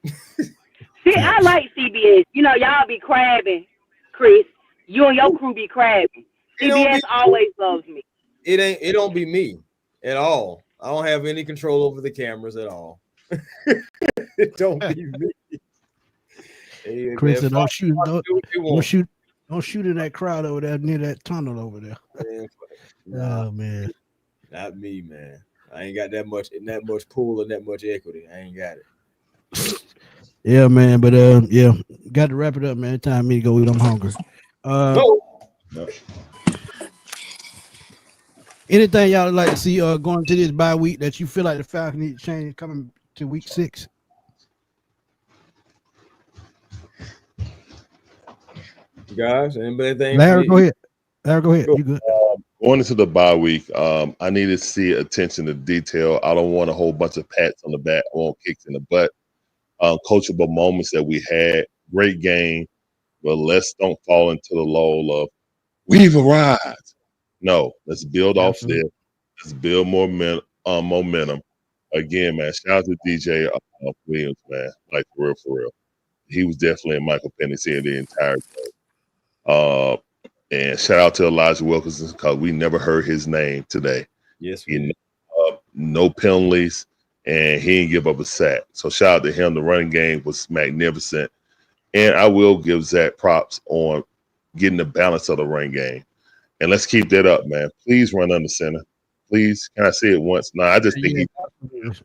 See, I like CBS. You know, y'all be crabbing, Chris. You and your crew be crabbing. CBS always loves me. It don't be me at all. I don't have any control over the cameras at all. It don't be me. Hey, Chris, don't shoot in that crowd over there near that tunnel over there. Oh man, not me, man. I ain't got that much pull and that much equity. I ain't got it. Yeah, man. But yeah, got to wrap it up, man. Time me to go eat. I'm hungry. No. Anything y'all would like to see going to this bye week that you feel like the Falcons need to change coming to week 6? Guys, anybody think? Larry, go ahead. Larry, go ahead. You good? Going into the bye week, I need to see attention to detail. I don't want a whole bunch of pats on the back. I want kicks in the butt. Coachable moments that we had. Great game, but let's don't fall into the lull of we've arrived. No, let's build off there. Let's build more momentum. Again, man, shout out to DJ Williams, man. Like, for real. He was definitely a Michael Penix here the entire game. And shout out to Elijah Wilkinson because we never heard his name today. Yes, no penalties, and he didn't give up a sack. So shout out to him. The running game was magnificent. And I will give Zach props on getting the balance of the run game. And let's keep that up, man. Please run under center. Please. Can I say it once? No, I just think he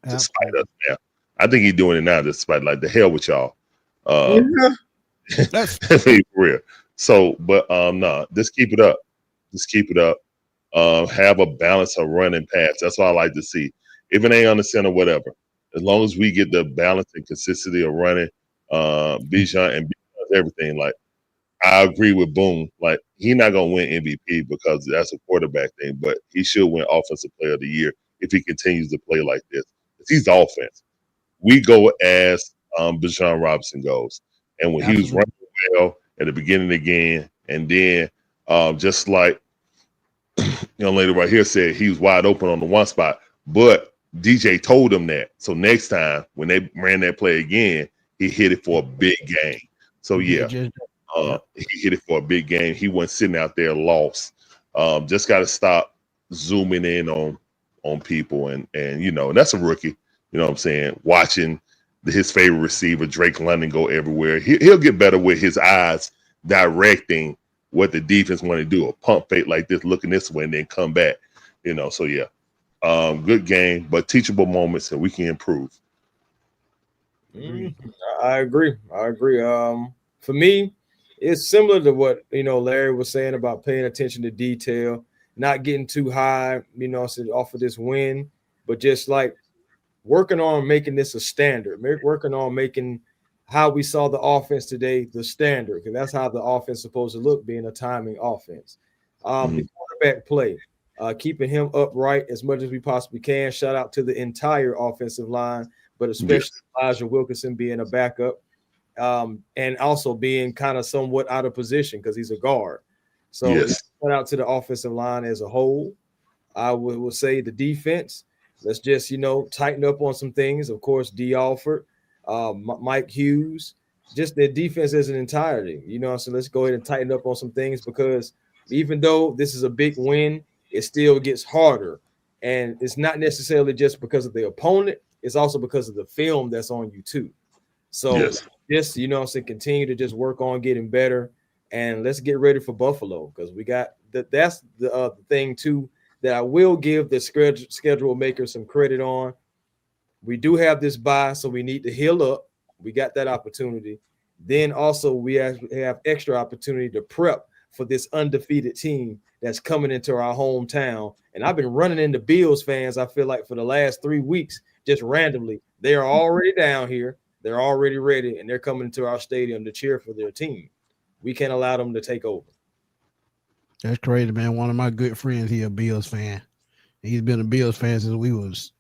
despite us now. I think he's doing it now despite like the hell with y'all. That's for real. So, but no, just keep it up. Just keep it up. Have a balance of run and pass. That's what I like to see. If it ain't on the center, whatever. As long as we get the balance and consistency of running, Bijan and everything. Like, I agree with Boone. Like, he's not gonna win MVP because that's a quarterback thing, but he should win Offensive Player of the Year if he continues to play like this. Because he's the offense. We go as Bijan Robinson goes, and when he was running well at the beginning again, and then just like young lady right here said, he was wide open on the one spot, but DJ told him that. So next time when they ran that play again, he hit it for a big game. So yeah, he hit it for a big game. He wasn't sitting out there lost. Just got to stop zooming in on people, and you know, and that's a rookie. You know what I'm saying? Watching his favorite receiver, Drake London, go everywhere. He'll get better with his eyes directing what the defense want to do. A pump fake like this, looking this way, and then come back. You know, so yeah. Good game, but teachable moments, and we can improve. I agree. For me, it's similar to what Larry was saying about paying attention to detail, not getting too high, off of this win, but just like working on making this a standard, working on making how we saw the offense today the standard, because that's how the offense is supposed to look, being a timing offense. The quarterback play. Keeping him upright as much as we possibly can. Shout out to the entire offensive line, but especially Elijah Wilkinson being a backup, and also being kind of somewhat out of position because he's a guard. So shout out to the offensive line as a whole. I would say the defense. Let's just tighten up on some things. Of course, D. Alford, Mike Hughes, just their defense as an entirety. So let's go ahead and tighten up on some things, because even though this is a big win, it still gets harder, and it's not necessarily just because of the opponent. It's also because of the film that's on you too. So just, continue to just work on getting better, and let's get ready for Buffalo, because we got that's the thing too that I will give the schedule maker some credit on. We do have this bye, so we need to heal up. We got that opportunity. Then also we have extra opportunity to prep for this undefeated team that's coming into our hometown. And I've been running into Bills fans, I feel like, for the last 3 weeks, just randomly. They are already down here. They're already ready, and they're coming to our stadium to cheer for their team. We can't allow them to take over. That's crazy, man. One of my good friends, he a Bills fan. He's been a Bills fan since we was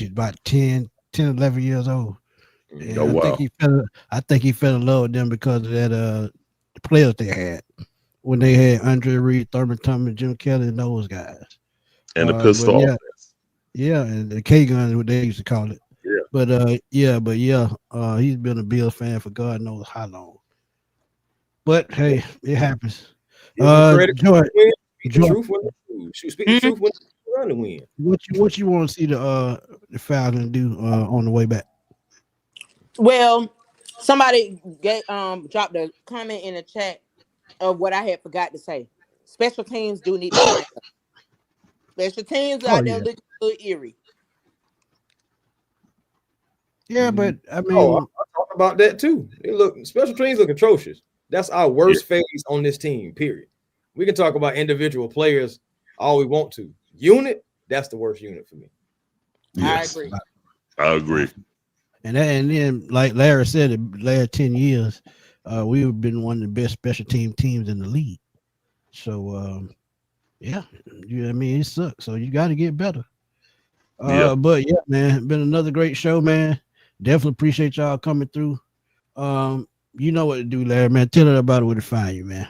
about 10, 11 years old. And Oh, wow. I think he fell in love with them because of that the players they had when they had Andre Reed, Thurman Thomas, Jim Kelly, and those guys. And the pistol offense. Yeah, and the K gun is what they used to call it. Yeah. But he's been a Bills fan for God knows how long. But hey, it happens. Joy, Speak the truth when you run to win. What you want to see the Falcons do on the way back? Well, somebody dropped a comment in the chat of what I had forgot to say. Special teams do need to crank up. Special teams out there looking a little eerie. Yeah, but I mean, I talked about that too. Special teams look atrocious. That's our worst phase on this team, period. We can talk about individual players all we want to. Unit, that's the worst unit for me. Yes, I agree. And then, like Larry said, the last 10 years, we've been one of the best special teams in the league. So, I mean, it sucks. So you got to get better. But yeah, man, been another great show, man. Definitely appreciate y'all coming through. You know what to do, Larry, man. Tell everybody where to find you, man.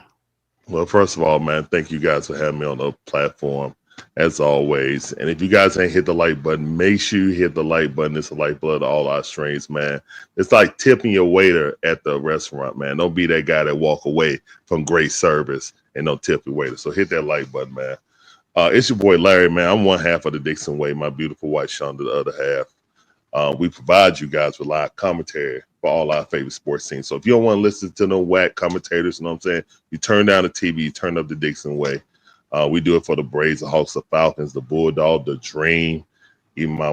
Well, first of all, man, thank you guys for having me on the platform, as always. And if you guys ain't hit the like button, make sure you hit the like button. It's the lifeblood of all our streams, man. It's like tipping your waiter at the restaurant, man. Don't be that guy that walk away from great service and don't tip your waiter. So hit that like button, man. It's your boy, Larry, man. I'm one half of the Dixon Way. My beautiful wife, Shonda, the other half. We provide you guys with live commentary for all our favorite sports teams. So if you don't want to listen to no whack commentators, you know what I'm saying? You turn down the TV, you turn up the Dixon Way. We do it for the Braves, the Hawks, the Falcons, the Bulldog, the Dream, even my